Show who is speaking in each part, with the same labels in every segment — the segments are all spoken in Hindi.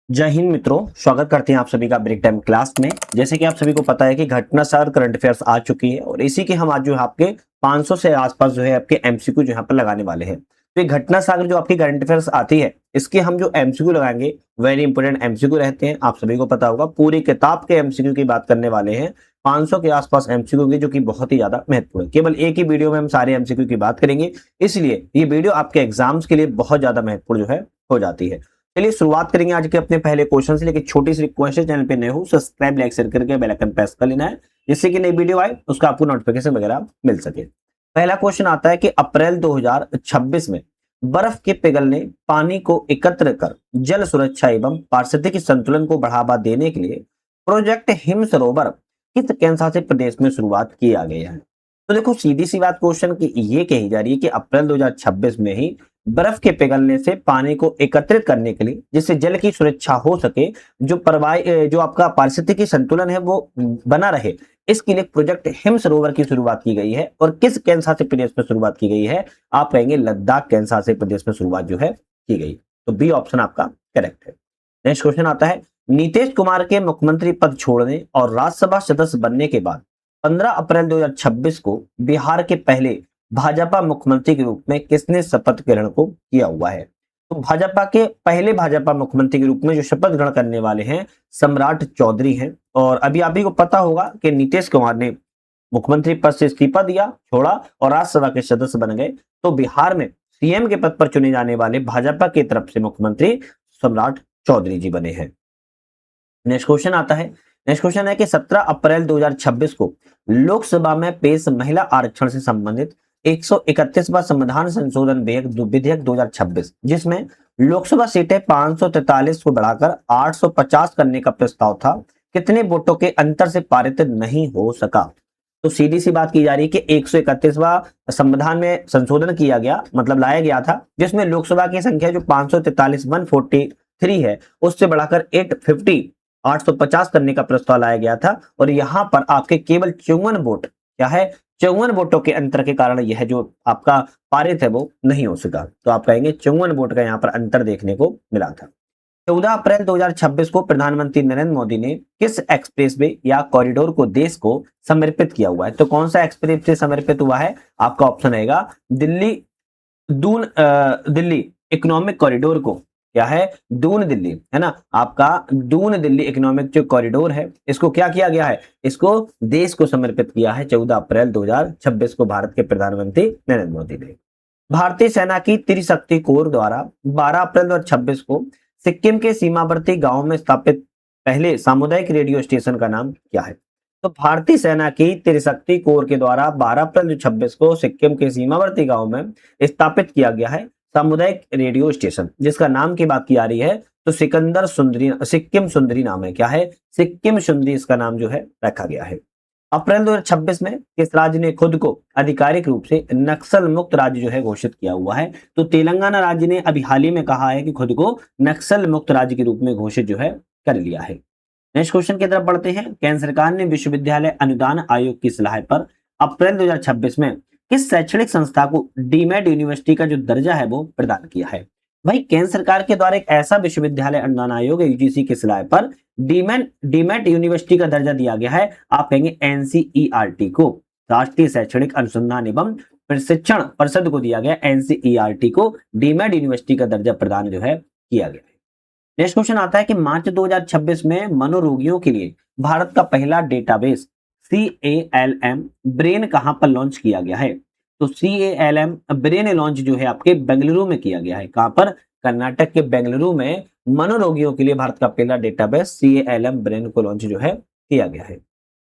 Speaker 1: जय हिंद मित्रों, स्वागत करते हैं आप सभी का ब्रेक टाइम क्लास में। जैसे कि आप सभी को पता है कि घटना सार करंट अफेयर्स आ चुकी है और इसी के हम आज जो है आपके 500 से आसपास जो है आपके एमसीक्यू जो यहाँ पर लगाने वाले हैं। तो ये घटना सागर जो आपकी करंट अफेयर्स आती है, इसके हम जो एमसीक्यू लगाएंगे वेरी इंपॉर्टेंट एमसीक्यू रहते हैं। आप सभी को पता होगा, पूरी किताब के एमसीक्यू की बात करने वाले हैं, 500 के आसपास एमसीक्यू की, जो कि बहुत ही ज्यादा महत्वपूर्ण है। केवल एक ही वीडियो में हम सारे एमसीक्यू की बात करेंगे, इसलिए ये वीडियो आपके एग्जाम्स के लिए बहुत ज्यादा महत्वपूर्ण जो है हो जाती है। चलिए शुरुआत करेंगे आज के अपने पहले क्वेश्चन से। लेकिन छोटी सी रिक्वेस्ट है, चैनल पे नए हो सब्सक्राइब लाइक शेयर करके बेल आइकन प्रेस कर लेना है, जिससे कि नई वीडियो आए उसका आपको नोटिफिकेशन वगैरह मिल सके। पहला क्वेश्चन आता है कि अप्रैल 2026 में बर्फ के पिघलने, पानी को एकत्र कर जल सुरक्षा एवं पारिस्थितिकी संतुलन को बढ़ावा देने के लिए प्रोजेक्ट हिम सरोवर किस केंद्र शासित प्रदेश में शुरुआत किया गया है। तो देखो, सीधी सी बात क्वेश्चन की ये कही जा रही है कि अप्रैल 2026 में ही बर्फ के पिघलने से पानी को एकत्रित करने के लिए, जिससे जल की सुरक्षा हो सके, जो आपका पारिस्थितिकी संतुलन है वो बना रहे, इसके लिए प्रोजेक्ट हिम सरोवर की शुरुआत की गई है। और किस केंद्र शासित प्रदेश में शुरुआत की गई है? आप कहेंगे लद्दाख केंद्र शासित प्रदेश में शुरुआत जो है की गई। तो बी ऑप्शन आपका करेक्ट है। नेक्स्ट क्वेश्चन आता है, नीतीश कुमार के मुख्यमंत्री पद छोड़ने और राज्यसभा सदस्य बनने के बाद 15 अप्रैल 2026 को बिहार के पहले भाजपा मुख्यमंत्री के रूप में किसने शपथ ग्रहण को किया हुआ है? तो भाजपा के पहले भाजपा मुख्यमंत्री के रूप में जो शपथ ग्रहण करने वाले हैं, सम्राट चौधरी हैं। और अभी आप ही को पता होगा कि नीतीश कुमार ने मुख्यमंत्री पद से इस्तीफा दिया, छोड़ा और राज्यसभा के सदस्य बन गए। तो बिहार में सीएम के पद पर चुने जाने वाले भाजपा की तरफ से मुख्यमंत्री सम्राट चौधरी जी बने हैं। नेक्स्ट क्वेश्चन आता है, नेक्स्ट क्वेश्चन है कि 17 अप्रैल 2026 को लोकसभा में पेश महिला आरक्षण से संबंधित 131वां संविधान संशोधन विधेयक 2026, जिसमें लोकसभा सीटें 543 को बढ़ाकर 850 करने का प्रस्ताव था, कितने वोटों के अंतर से पारित नहीं हो सका? तो सीधी सी बात की जा रही है कि 131वां संविधान में संशोधन किया गया, मतलब लाया गया था, जिसमें लोकसभा की संख्या जो 543 143 है, उससे बढ़ाकर 850 करने का प्रस्ताव लाया गया था। और यहां पर आपके केवल 54 वोट, क्या है, 54 वोटों के अंतर के कारण यह जो आपका पारित है वो नहीं हो सका। तो आप कहेंगे 54 वोट का यहाँ पर अंतर देखने को मिला था। 14 अप्रैल 2026 को प्रधानमंत्री नरेंद्र मोदी ने किस एक्सप्रेसवे या कॉरिडोर को देश को समर्पित किया हुआ है? तो कौन सा एक्सप्रेस से समर्पित हुआ है? आपका ऑप्शन रहेगा दिल्ली दिल्ली इकोनॉमिक कॉरिडोर को, क्या है, दून दिल्ली, है ना, आपका दून दिल्ली इकोनॉमिक जो कॉरिडोर है, इसको क्या किया गया है? इसको देश को समर्पित किया है 14 अप्रैल 2026 को भारत के प्रधानमंत्री नरेंद्र मोदी ने। भारतीय सेना की त्रिशक्ति कोर द्वारा 12 अप्रैल 2026 को सिक्किम के सीमावर्ती गांव में स्थापित पहले सामुदायिक रेडियो स्टेशन का नाम क्या है? तो भारतीय सेना की त्रिशक्ति कोर के द्वारा 12 अप्रैल 2026 को सिक्किम के सीमावर्ती गांव में स्थापित किया गया है सामुदायिक रेडियो स्टेशन, जिसका नाम की बात की जा रही है तो सिक्किम सुंदरी नाम है। क्या है? सिक्किम सुंदरी इसका नाम जो है रखा गया है। अप्रैल 2026 में किस राज्य ने खुद को आधिकारिक रूप से नक्सल मुक्त राज्य जो है घोषित किया हुआ है? तो तेलंगाना राज्य ने अभी हाल ही में कहा है कि खुद को नक्सल मुक्त राज्य के रूप में घोषित जो है कर लिया है। नेक्स्ट क्वेश्चन की तरफ बढ़ते हैं। केंद्र सरकार ने विश्वविद्यालय अनुदान आयोग की सलाह पर अप्रैल 2026 में किस शैक्षणिक संस्था को डीमेड यूनिवर्सिटी का जो दर्जा है वो प्रदान किया है? भाई, केंद्र सरकार के द्वारा एक ऐसा विश्वविद्यालय अनुदान आयोग यूजीसी की सलाह पर डीमेट यूनिवर्सिटी का दर्जा दिया गया है। आप कहेंगे एनसीईआरटी को, राष्ट्रीय शैक्षणिक अनुसंधान एवं प्रशिक्षण परिषद को दिया गया, एनसीईआरटी को डीमेट यूनिवर्सिटी का दर्जा प्रदान जो है किया गया है। नेक्स्ट क्वेश्चन आता है कि मार्च 2026 में मनोरोगियों के लिए भारत का पहला डेटाबेस CALM ब्रेन कहां पर लॉन्च किया गया है? तो CALM ब्रेन लॉन्च जो है आपके बेंगलुरु में किया गया है। कहां पर? कर्नाटक के बेंगलुरु में मनोरोगियों के लिए भारत का पहला डेटाबेस CALM ब्रेन को लॉन्च जो है किया गया है।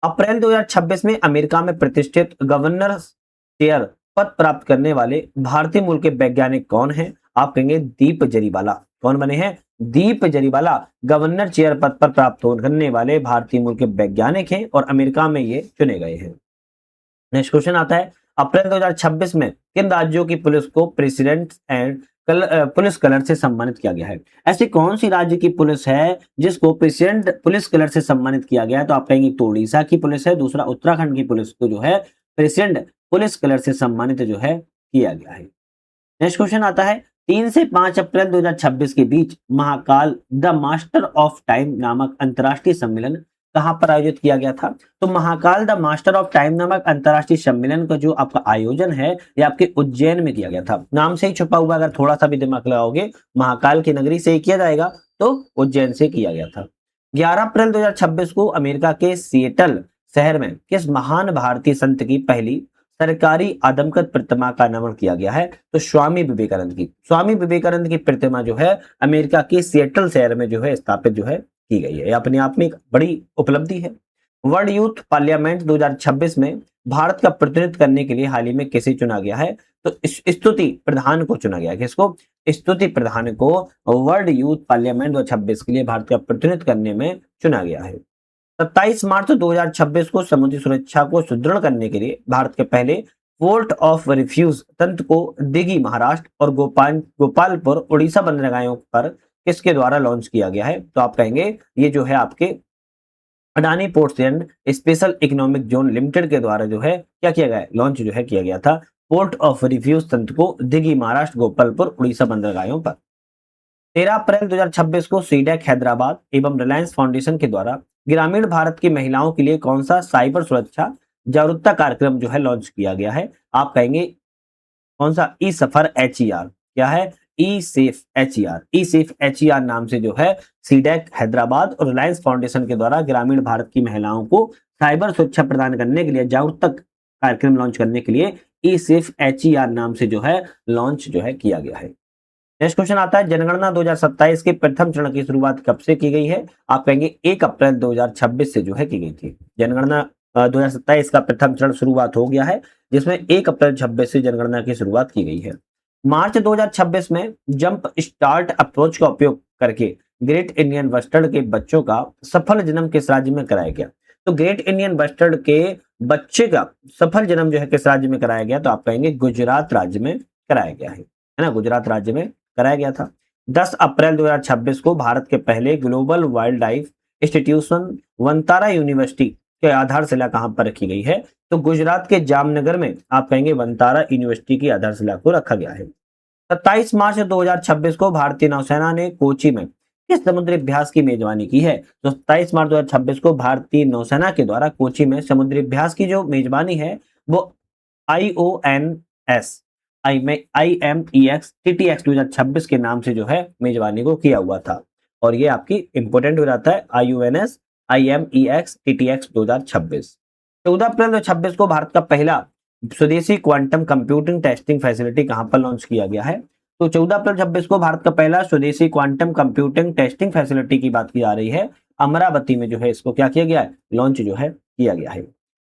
Speaker 1: अप्रैल 2026 में अमेरिका में प्रतिष्ठित गवर्नर चेयर पद प्राप्त करने वाले भारतीय मूल के वैज्ञानिक कौन हैं? आप कहेंगे दीप जरीवाला। कौन बने हैं? दीप जरीवाला गवर्नर चेयर पद पर प्राप्त करने वाले भारतीय मूल के वैज्ञानिक हैं और अमेरिका में ये चुने गए हैं। नेक्स्ट क्वेश्चन आता है, अप्रैल 2026 में किन राज्यों की पुलिस को प्रेसिडेंट एंड पुलिस कलर से सम्मानित किया गया है? ऐसी कौन सी राज्य की पुलिस है जिसको प्रेसिडेंट पुलिस कलर से सम्मानित किया गया है? तो आप कहेंगे तो उड़ीसा की पुलिस है। दूसरा, उत्तराखंड की पुलिस को जो है प्रेसिडेंट पुलिस कलर से सम्मानित जो है किया गया है। नेक्स्ट क्वेश्चन आता है, 3 से 5 अप्रैल 2026 के बीच Mahakal the master of time नामक अंतर्राष्ट्रीय सम्मेलन कहां पर आयोजित किया गया था? तो Mahakal the master of time नामक अंतर्राष्ट्रीय सम्मेलन का जो आपका आयोजन है ये आपके उज्जैन में किया गया था। नाम से ही छुपा हुआ, अगर थोड़ा सा भी दिमाग लगाओगे महाकाल की नगरी से ही किया जाएगा, तो उज्जैन से किया गया था। 11 अप्रैल 2026 को अमेरिका के सिएटल शहर में किस महान भारतीय संत की पहली सरकारी आदमकद प्रतिमा का अनावरण किया गया है? तो स्वामी विवेकानंद की। स्वामी विवेकानंद की प्रतिमा जो है अमेरिका के सिएटल शहर में जो है स्थापित जो है की गई है। यह अपने आप में एक बड़ी उपलब्धि है। वर्ल्ड यूथ पार्लियामेंट 2026 में भारत का प्रतिनिधित्व करने के लिए हाल ही में किसे चुना गया है? तो स्तुति प्रधान को चुना गया। किसको? स्तुति प्रधान को वर्ल्ड यूथ पार्लियामेंट 2026 के लिए भारत का प्रतिनिधित्व करने में चुना गया है। 27 मार्च 2026 को समुद्री सुरक्षा को सुदृढ़ करने के लिए भारत के पहले पोर्ट ऑफ रिफ्यूज तंत्र को दिघी महाराष्ट्र और गोपालपुर उड़ीसा बंदरगाहों पर किसके द्वारा लॉन्च किया गया है? तो आप कहेंगे ये जो है आपके Adani ports and special economic zone limited के द्वारा जो है क्या किया गया, लॉन्च जो है किया गया था पोर्ट ऑफ रिफ्यूज तंत्र को दिघी महाराष्ट्र गोपालपुर उड़ीसा बंदरगाहों पर। 13 अप्रैल 2026 को सीडेक हैदराबाद एवं रिलायंस फाउंडेशन के द्वारा ग्रामीण भारत की महिलाओं के लिए कौन सा साइबर सुरक्षा जागरूकता कार्यक्रम जो है लॉन्च किया गया है? आप कहेंगे कौन सा? ई सफर HER। क्या है? ई सेफ HER। ई सेफ HER नाम से जो है सीडेक हैदराबाद और रिलायंस फाउंडेशन के द्वारा ग्रामीण भारत की महिलाओं को साइबर सुरक्षा प्रदान करने के लिए जागरूकता कार्यक्रम लॉन्च करने के लिए ई सेफ HER नाम से जो है लॉन्च जो है किया गया है। नेक्स्ट क्वेश्चन आता है, जनगणना 2027 के प्रथम चरण की शुरुआत कब से की गई है? आप कहेंगे 1 अप्रैल 2026 से जो है की गई थी। जनगणना 2027 का प्रथम चरण शुरुआत हो गया है, जिसमें 1 अप्रैल 26 से जनगणना की शुरुआत की गई है। मार्च 2026 में जंप स्टार्ट अप्रोच का उपयोग करके ग्रेट इंडियन बस्टर्ड के बच्चों का सफल जन्म किस राज्य में कराया गया? तो ग्रेट इंडियन बस्टर्ड के बच्चे का सफल जन्म जो है किस राज्य में कराया गया? तो आप कहेंगे गुजरात राज्य में कराया गया है ना, गुजरात राज्य में कराया गया था। 10 अप्रैल 2026 को भारत के पहले global wild life institution Vantara university के आधारशिला कहां पर रखी गई है? तो गुजरात के जामनगर में आप कहेंगे वनतारा यूनिवर्सिटी की आधारशिला को रखा गया है। 27 मार्च 2026 को भारतीय नौसेना ने कोची में किस समुद्री अभ्यास की मेजबानी की है? तो 27 मार्च 2026 को भारतीय नौसेना के द्वारा कोची में समुद्री अभ्यास की जो मेजबानी है वो IONS IMEX TTX 2026 के नाम से जो है मेजबानी को किया हुआ था। और ये आपकी इंपोर्टेंट हो जाता है IONS IMEX TTX 2026। 14 अप्रैल 2026 को भारत का पहला स्वदेशी क्वांटम कंप्यूटिंग टेस्टिंग फैसिलिटी कहां पर लॉन्च किया गया है? तो 14 अप्रैल 26 को भारत का पहला स्वदेशी क्वांटम कंप्यूटिंग टेस्टिंग फैसिलिटी की बात की जा रही है, अमरावती में जो है इसको क्या किया गया है? लॉन्च जो है किया गया है।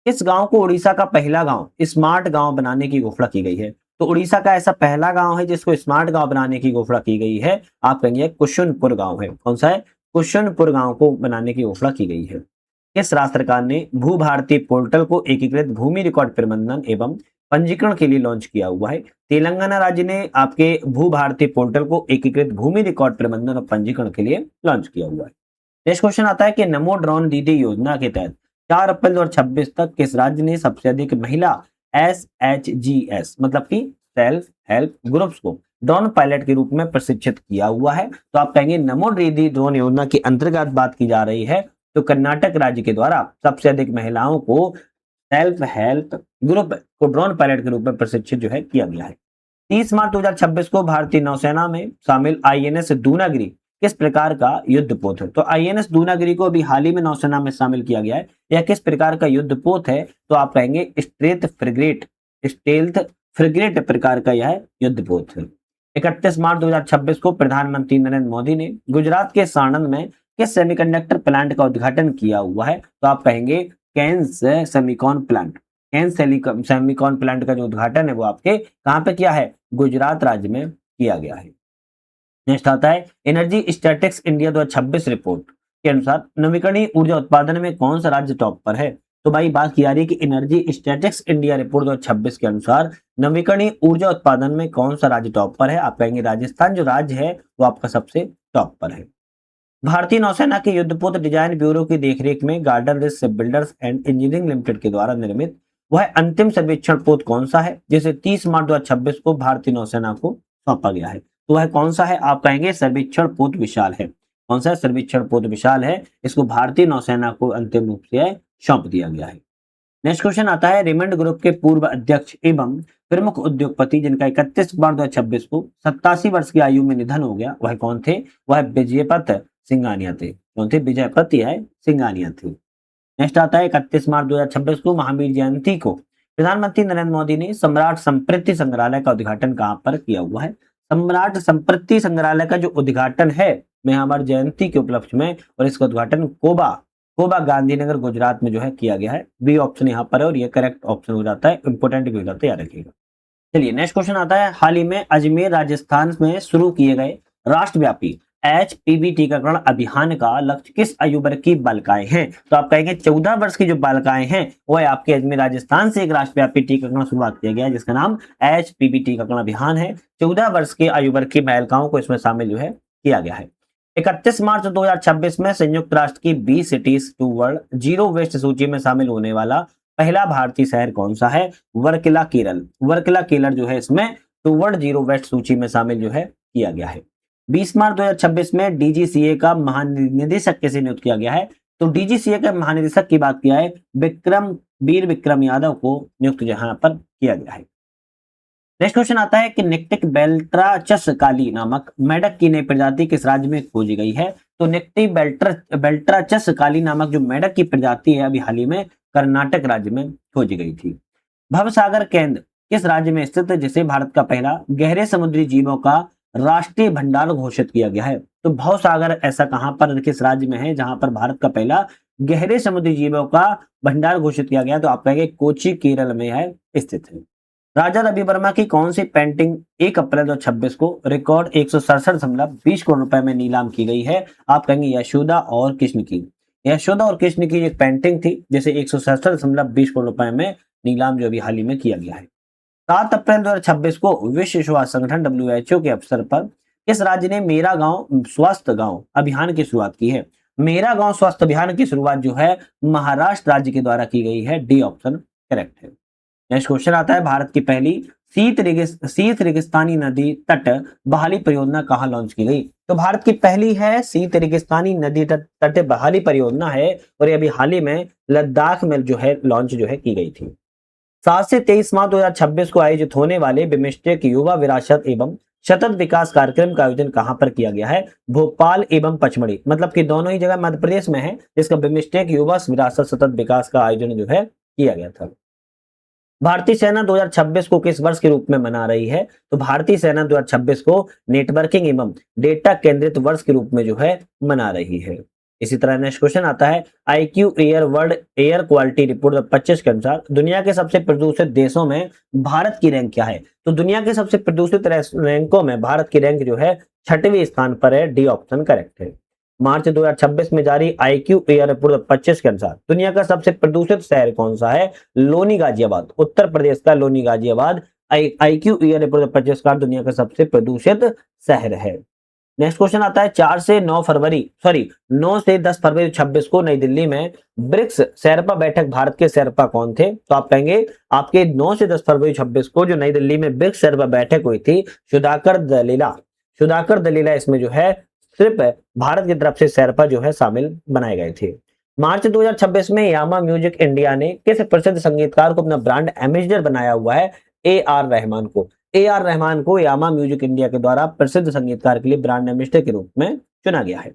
Speaker 1: इस गांव को उड़ीसा का पहला गांव स्मार्ट गांव बनाने की घोषणा की गई है। तो उड़ीसा का ऐसा पहला गांव है जिसको स्मार्ट गांव बनाने की घोषणा की गई है, आप कहेंगे कुशुनपुर गांव है। कौन सा है? कुशुनपुर गांव को बनाने की घोषणा की गई है। किस राज्य सरकार ने भू भारती पोर्टल को एकीकृत भूमि रिकॉर्ड प्रबंधन एवं पंजीकरण के लिए लॉन्च किया हुआ है? तेलंगाना राज्य ने आपके भू भारती पोर्टल को एकीकृत भूमि रिकॉर्ड प्रबंधन और पंजीकरण के लिए लॉन्च किया हुआ है। नेक्स्ट क्वेश्चन आता है कि नमो ड्रोन दीदी योजना के तहत 4 अप्रैल 2026 तक किस राज्य ने सबसे अधिक महिला SHGS मतलब कि सेल्फ हेल्प ग्रुप्स को ड्रोन पायलट के रूप में प्रशिक्षित किया हुआ है? तो आप कहेंगे नमो दीदी ड्रोन योजना के अंतर्गत बात की जा रही है, तो कर्नाटक राज्य के द्वारा सबसे अधिक महिलाओं को सेल्फ हेल्प ग्रुप को ड्रोन पायलट के रूप में प्रशिक्षित जो है किया गया है। 30 मार्च 2026 को भारतीय नौसेना में शामिल INS दूनागिरी किस प्रकार का युद्धपोत है? तो INS दूनागिरी को अभी हाल ही में नौसेना में शामिल किया गया है। यह किस प्रकार का युद्धपोत है? तो आप कहेंगे स्टेल्थ फ्रिगेट प्रकार का यह युद्धपोत है। 31 मार्च 2026 को प्रधानमंत्री नरेंद्र मोदी ने गुजरात के साणंद में किस सेमीकंडक्टर प्लांट का उद्घाटन किया हुआ है? तो आप कहेंगे Kaynes Semicon plant. Kaynes Semicon plant का जो उद्घाटन है वो आपके कहां पे किया है? गुजरात राज्य में किया गया है। नेक्स्ट आता है एनर्जी स्टैटिक्स इंडिया 2026 रिपोर्ट के अनुसार नवीकरणीय ऊर्जा उत्पादन में कौन सा राज्य टॉप पर है? तो भाई बात की जा रही है कि एनर्जी स्टैटिक्स इंडिया रिपोर्ट 2026 के अनुसार नवीकरणीय ऊर्जा उत्पादन में कौन सा राज्य टॉप पर है? आप कहेंगे राजस्थान जो राज्य है वो आपका सबसे टॉप पर है। भारतीय नौसेना के युद्धपोत डिजाइन ब्यूरो की देखरेख में गार्डन रिस बिल्डर्स एंड इंजीनियरिंग लिमिटेड के द्वारा निर्मित वह अंतिम सर्वेक्षण पोत कौन सा है जिसे 30 मार्च 2026 को भारतीय नौसेना को सौंपा गया है? तो वह कौन सा है? आप कहेंगे सर्वेक्षण पोत विशाल है। कौन सा है? सर्वेक्षण पोत विशाल है। इसको भारतीय नौसेना को अंतिम रूप से सौंप दिया गया है। नेक्स्ट क्वेश्चन आता है, रेमंड ग्रुप के पूर्व अध्यक्ष एवं प्रमुख उद्योगपति जिनका 31 मार्च 2026 को 87 वर्ष की आयु में निधन हो गया, वह कौन थे? वह विजयपत सिंघानिया थे। कौन थे? विजयपत सिंघानिया थे। नेक्स्ट आता है, 31 मार्च 2026 को महावीर जयंती को प्रधानमंत्री नरेंद्र मोदी ने सम्राट संप्रीति संग्रहालय का उद्घाटन कहां पर किया हुआ है? सम्राट संप्रीति संग्रहालय का जो उद्घाटन है महावीर जयंती के उपलक्ष्य में, और इसका उद्घाटन कोबा कोबा गांधीनगर गुजरात में जो है किया गया है। बी ऑप्शन यहाँ पर है और ये करेक्ट ऑप्शन हो जाता है। इंपोर्टेंट भी हो जाता है, याद रखिएगा। चलिए नेक्स्ट क्वेश्चन आता है, हाल ही में अजमेर राजस्थान में शुरू किए गए राष्ट्रव्यापी HPV टीकाकरण अभियान का लक्ष्य किस आयु वर्ग की बालिकाएं हैं? तो आप कहेंगे 14 वर्ष की जो बालिकाएं हैं वह आपके अजमेर राजस्थान से एक राष्ट्रव्यापी टीकाकरण शुरुआत किया गया है, जिसका नाम HPV टीकाकरण अभियान है। 14 वर्ष के आयु वर्ग की बालिकाओं को इसमें शामिल जो है किया गया है। 31 मार्च 2026 में संयुक्त राष्ट्र की 20 cities to world zero waste सूची में शामिल होने वाला पहला भारतीय शहर कौन सा है? वर्कला केरल। वर्कला केरल जो है इसमें टू वर्ल्ड जीरो वेस्ट सूची में शामिल जो है किया गया है। 20 मार्च 2026 में DGCA का महानिदेशक कैसे नियुक्त किया गया है? तो DGCA के महानिदेशक की बात किया है, वीर विक्रम यादव को नियुक्त यहाँ पर किया गया है। नेक्स्ट क्वेश्चन आता है कि निक्टिक बेल्ट्राचस काली नामक मेढक की नई प्रजाति किस राज्य में खोजी गई है? तो निक्टिक बेल्ट्राचस काली नामक जो मेढक की प्रजाति है अभी हाल ही में कर्नाटक राज्य में खोजी गई थी। भवसागर केंद्र किस राज्य में स्थित है, जिसे भारत का पहला गहरे समुद्री जीवों का राष्ट्रीय भंडार घोषित किया गया है? तो भवसागर ऐसा कहां पर किस राज्य में है जहां पर भारत का पहला गहरे समुद्री जीवों का भंडार घोषित किया गया? तो आप कहेंगे कोची केरल में है स्थित है। राजा रवि वर्मा की कौन सी पेंटिंग 1 अप्रैल 2026 को रिकॉर्ड 167.20 करोड़ रुपए में नीलाम की गई है? आप कहेंगे यशोदा और कृष्ण की। यशोदा और कृष्ण की एक पेंटिंग थी जिसे 167.20 करोड़ रुपए में नीलाम जो अभी हाल ही में किया गया है। 7 अप्रैल 2026 को विश्व स्वास्थ्य संगठन WHO के अवसर पर किस राज्य ने मेरा गांव स्वस्थ गांव अभियान की शुरुआत की है? मेरा गांव स्वस्थ अभियान की शुरुआत जो है महाराष्ट्र राज्य के द्वारा की गई है। डी ऑप्शन करेक्ट है। नेक्स्ट क्वेश्चन आता है, भारत की पहली शीत रेगिस्तानी नदी तट बहाली परियोजना कहाँ लॉन्च की गई? तो भारत की पहली है शीत रेगिस्तानी नदी तट बहाली परियोजना है और ये अभी हाल ही में लद्दाख में जो है लॉन्च जो है की गई थी। 7 से 23 मार्च 2026 को आयोजित होने वाले बिम्स्टेक युवा विरासत एवं सतत विकास कार्यक्रम का आयोजन कहां पर किया गया है? भोपाल एवं पचमढ़ी, मतलब कि दोनों ही जगह मध्य प्रदेश में है, जिसका बिम्स्टेक युवा विरासत सतत विकास का आयोजन जो है किया गया था। भारतीय सेना 2026 को किस वर्ष के रूप में मना रही है? तो भारतीय सेना 2026 को नेटवर्किंग एवं डेटा केंद्रित वर्ष के रूप में जो है मना रही है। इसी तरह नेक्स्ट क्वेश्चन आता है, IQ air world air quality report 2025 के अनुसार दुनिया के सबसे प्रदूषित देशों में भारत की रैंक क्या है? तो दुनिया के सबसे प्रदूषित रैंकों में भारत की रैंक जो है 6वें स्थान पर है। डी ऑप्शन करेक्ट है। मार्च 2026 में जारी IQ एयर रिपोर्ट 2025 के अनुसार दुनिया का सबसे प्रदूषित शहर कौन सा है? लोनी गाजियाबाद, उत्तर प्रदेश का Loni Ghaziabad IQ air report 2025 का दुनिया का सबसे प्रदूषित शहर है। नेक्स्ट क्वेश्चन आता है, 9 से 10 फरवरी 2026 को नई दिल्ली में ब्रिक्स शेरपा बैठक भारत के शेरपा कौन थे? तो आप कहेंगे आपके 9 से 10 फरवरी 2026 को जो नई दिल्ली में ब्रिक्स शेरपा बैठक हुई थी, सुधाकर दलीला इसमें जो है सिर्फ भारत की तरफ से शेरपा जो है शामिल बनाए गए थे। मार्च 2026 में यामा म्यूजिक इंडिया ने किस प्रसिद्ध संगीतकार को अपना ब्रांड एम्बेसडर बनाया हुआ है? AR रहमान को। AR रहमान को यामा म्यूजिक इंडिया के द्वारा प्रसिद्ध संगीतकार के लिए ब्रांड एम्बेसडर के रूप में चुना गया है।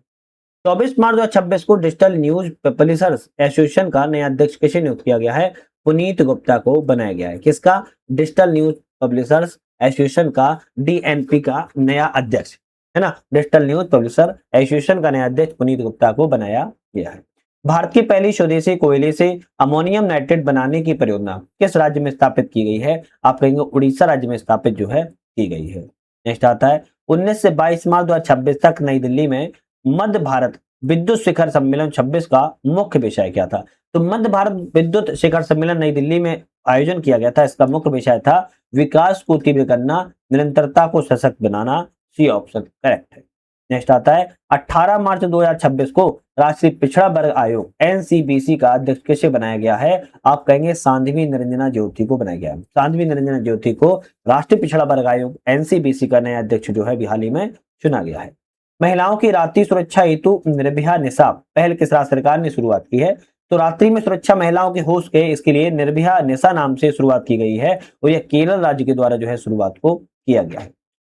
Speaker 1: 24 मार्च 2026 को डिजिटल न्यूज पब्लिशर्स एसोसिएशन का नया अध्यक्ष किसे नियुक्त किया गया है? पुनीत गुप्ता को बनाया गया है। किसका? डिजिटल न्यूज पब्लिशर्स एसोसिएशन का DNP का नया अध्यक्ष है ना, डिजिटल न्यूज पब्लिशर एसोसिएशन का नया अध्यक्ष पुनीत गुप्ता को बनाया गया है। भारत की पहली स्वदेशी कोयले से अमोनियम नाइट्रेट बनाने की परियोजना किस राज्य में स्थापित की गई है? आप कहेंगे उड़ीसा राज्य में स्थापित जो है की गई है। नेक्स्ट आता है, 19 से 22 मार्च 2026 तक नई दिल्ली में मध्य भारत विद्युत शिखर सम्मेलन 26 का मुख्य विषय क्या था? तो मध्य भारत विद्युत शिखर सम्मेलन नई दिल्ली में आयोजन किया गया था। इसका मुख्य विषय था विकास को तीव्र करना, निरंतरता को सशक्त बनाना। सी ऑप्शन करेक्ट है। नेक्स्ट आता है, 18 मार्च 2026 को राष्ट्रीय पिछड़ा वर्ग आयोग एनसीबीसी का अध्यक्ष किसे बनाया गया है? आप कहेंगे सांध्वी निरंजना ज्योति को बनाया गया है। सांध्वी निरंजना ज्योति को राष्ट्रीय पिछड़ा वर्ग आयोग एनसीबीसी का नया अध्यक्ष जो है हाल ही में चुना गया है। महिलाओं की रात्रि सुरक्षा हेतु निर्भया निशा पहल किस राज्य सरकार ने शुरुआत की है? तो रात्रि में सुरक्षा महिलाओं के हो सके इसके लिए निर्भया निशा नाम से शुरुआत की गई है और यह केरल राज्य के द्वारा जो है शुरुआत को किया गया है।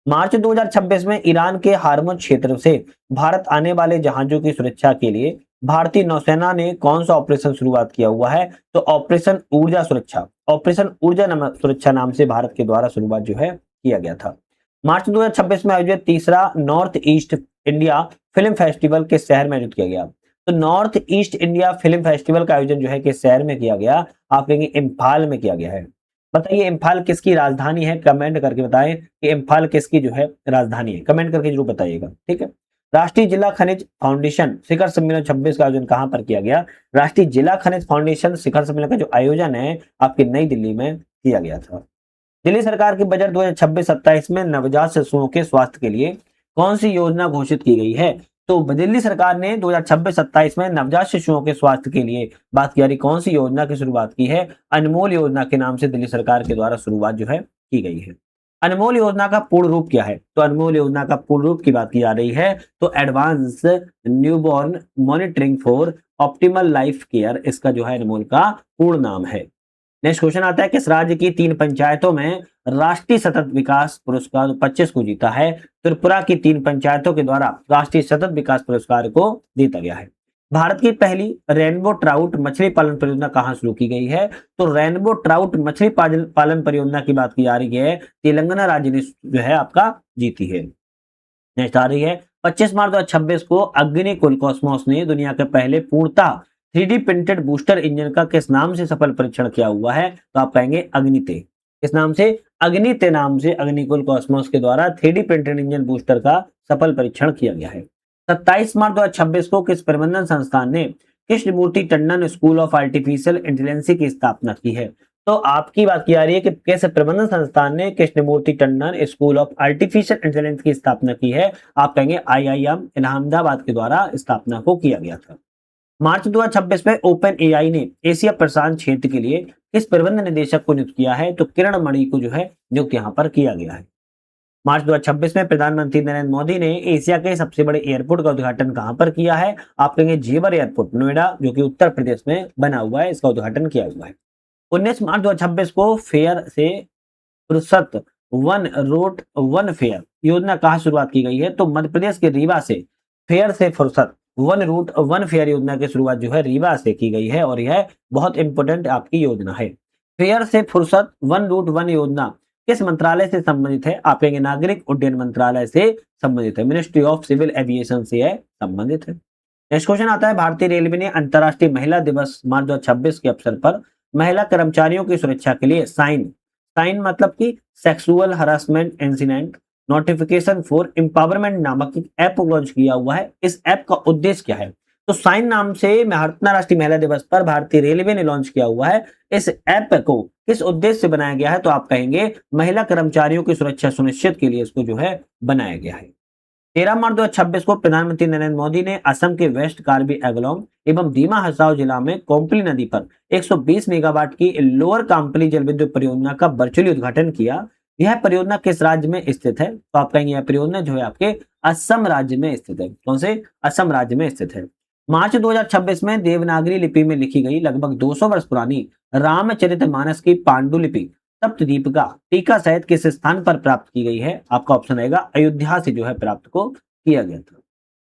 Speaker 1: मार्च 2026 में ईरान के हार्मुज क्षेत्र से भारत आने वाले जहाजों की सुरक्षा के लिए भारतीय नौसेना ने कौन सा ऑपरेशन शुरुआत किया हुआ है? तो ऑपरेशन ऊर्जा सुरक्षा, ऑपरेशन ऊर्जा सुरक्षा नाम से भारत के द्वारा शुरुआत जो है किया गया था। मार्च 2026 में आयोजित तीसरा north east India film festival किस शहर में आयोजित किया गया? तो north east India film festival का आयोजन जो है किस शहर में किया गया? आप कहेंगे इम्फाल में किया गया है। बताइए इम्फाल किसकी राजधानी है? कमेंट करके बताएं कि इम्फाल किसकी जो है राजधानी है, कमेंट करके जरूर बताइएगा, ठीक है। राष्ट्रीय जिला खनिज फाउंडेशन शिखर सम्मेलन 26 का आयोजन कहां पर किया गया? राष्ट्रीय जिला खनिज फाउंडेशन शिखर सम्मेलन का जो आयोजन है आपकी नई दिल्ली में किया गया था। दिल्ली सरकार की बजट 2026-27 में नवजात शिशुओं के स्वास्थ्य के लिए कौन सी योजना घोषित की गई है? तो दिल्ली सरकार ने 2026-27 में नवजात शिशुओं के स्वास्थ्य के लिए बात की कौन सी योजना की शुरुआत की है? अनमोल योजना के नाम से दिल्ली सरकार के द्वारा शुरुआत जो है की गई है। अनमोल योजना का पूर्ण रूप क्या है? तो अनमोल योजना का पूर्ण रूप की बात की जा रही है तो advance newborn monitoring for optimal life care, इसका जो है अनमोल का पूर्ण नाम है। नेक्स्ट क्वेश्चन आता है किस राज्य की 3 पंचायतों में राष्ट्रीय सतत विकास पुरस्कार 25 को जीता है? त्रिपुरा की 3 पंचायतों के द्वारा राष्ट्रीय सतत विकास पुरस्कार को जीता गया है। भारत की पहली रेनबो ट्राउट मछली पालन परियोजना कहां शुरू की गई है? तो रेनबो ट्राउट मछली पालन परियोजना की बात की जा रही है, तेलंगाना राज्य ने जो है आपका जीती है। नेक्स्ट आ रही है 25 मार्च 2026 को अग्निकुल कॉस्मोस ने दुनिया के पहले पूर्णतः 3D प्रिंटेड बूस्टर इंजन का किस नाम से सफल परीक्षण किया हुआ है? तो आप कहेंगे अग्निते। किस नाम से? अग्निते नाम से अग्निकुल कॉस्मोस के द्वारा 3D प्रिंटेड इंजन बूस्टर का सफल परीक्षण किया गया है। 27 मार्च 2026 को किस प्रबंधन संस्थान ने Krishnamurthy Tandon school of artificial intelligence की स्थापना की है? तो आपकी बात की जा रही है कि कैसे प्रबंधन संस्थान ने Krishnamurthy Tandon school of artificial intelligence की स्थापना की है? आप कहेंगे IIM अहमदाबाद के द्वारा स्थापना को किया गया था। मार्च 2026 में ओपन एआई ने एशिया प्रशांत क्षेत्र के लिए किस प्रबंध निदेशक को नियुक्त किया है? तो किरण मणि को जो है नियुक्त यहाँ पर किया गया है। मार्च 2026 में प्रधानमंत्री नरेंद्र मोदी ने एशिया के सबसे बड़े एयरपोर्ट का उद्घाटन कहां पर किया है? आप कहेंगे जेवर एयरपोर्ट नोएडा जो कि उत्तर प्रदेश में बना हुआ है, इसका उद्घाटन किया हुआ है। 19 मार्च 2026 को फेयर से फुर्सत वन रोड वन फेयर योजना कहां शुरुआत की गई है? तो मध्य प्रदेश के रीवा से फेयर से फुर्सत वन रूट वन फेयर योजना की शुरुआत जो है रीवा से की गई है और यह बहुत इंपोर्टेंट आपकी योजना है। फेयर से फुर्सत वन रूट वन योजना किस मंत्रालय से संबंधित है? आप कहेंगे नागरिक उड्डयन मंत्रालय से संबंधित है, मिनिस्ट्री ऑफ सिविल एविएशन से यह संबंधित है। नेक्स्ट क्वेश्चन आता है भारतीय रेलवे ने अंतर्राष्ट्रीय महिला दिवस मार्च 2026 के अवसर पर महिला कर्मचारियों की सुरक्षा के लिए साइन मतलब कि sexual harassment incident notification for empowerment नामक एक ऐप लॉन्च किया हुआ है। इस ऐप का उद्देश्य क्या है? तो साइन नाम से अंतर्राष्ट्रीय महिला दिवस पर भारतीय रेलवे ने लॉन्च किया हुआ है। इस ऐप को किस उद्देश्य से बनाया गया है? तो आप कहेंगे महिला कर्मचारियों की सुरक्षा सुनिश्चित के लिए इसको जो है बनाया गया है। 13 मार्च 2026 को प्रधानमंत्री नरेंद्र मोदी ने असम के वेस्ट कार्बी एंगलोंग एवं दीमा हसाओ जिला में कोम्पली नदी पर 120 मेगावाट की लोअर काम्पली जल विद्युत परियोजना का वर्चुअली उद्घाटन किया। यह परियोजना किस राज्य में स्थित है? तो आप कहेंगे यह परियोजना जो है आपके असम राज्य में स्थित है। कौन से? असम राज्य में स्थित है। मार्च 2026 में देवनागरी लिपि में लिखी गई लगभग 200 वर्ष पुरानी रामचरितमानस की पांडुलिपि सप्तदीपिका टीका सहित किस स्थान पर प्राप्त की गई है? आपका ऑप्शन रहेगा अयोध्या से जो है प्राप्त को किया गया था।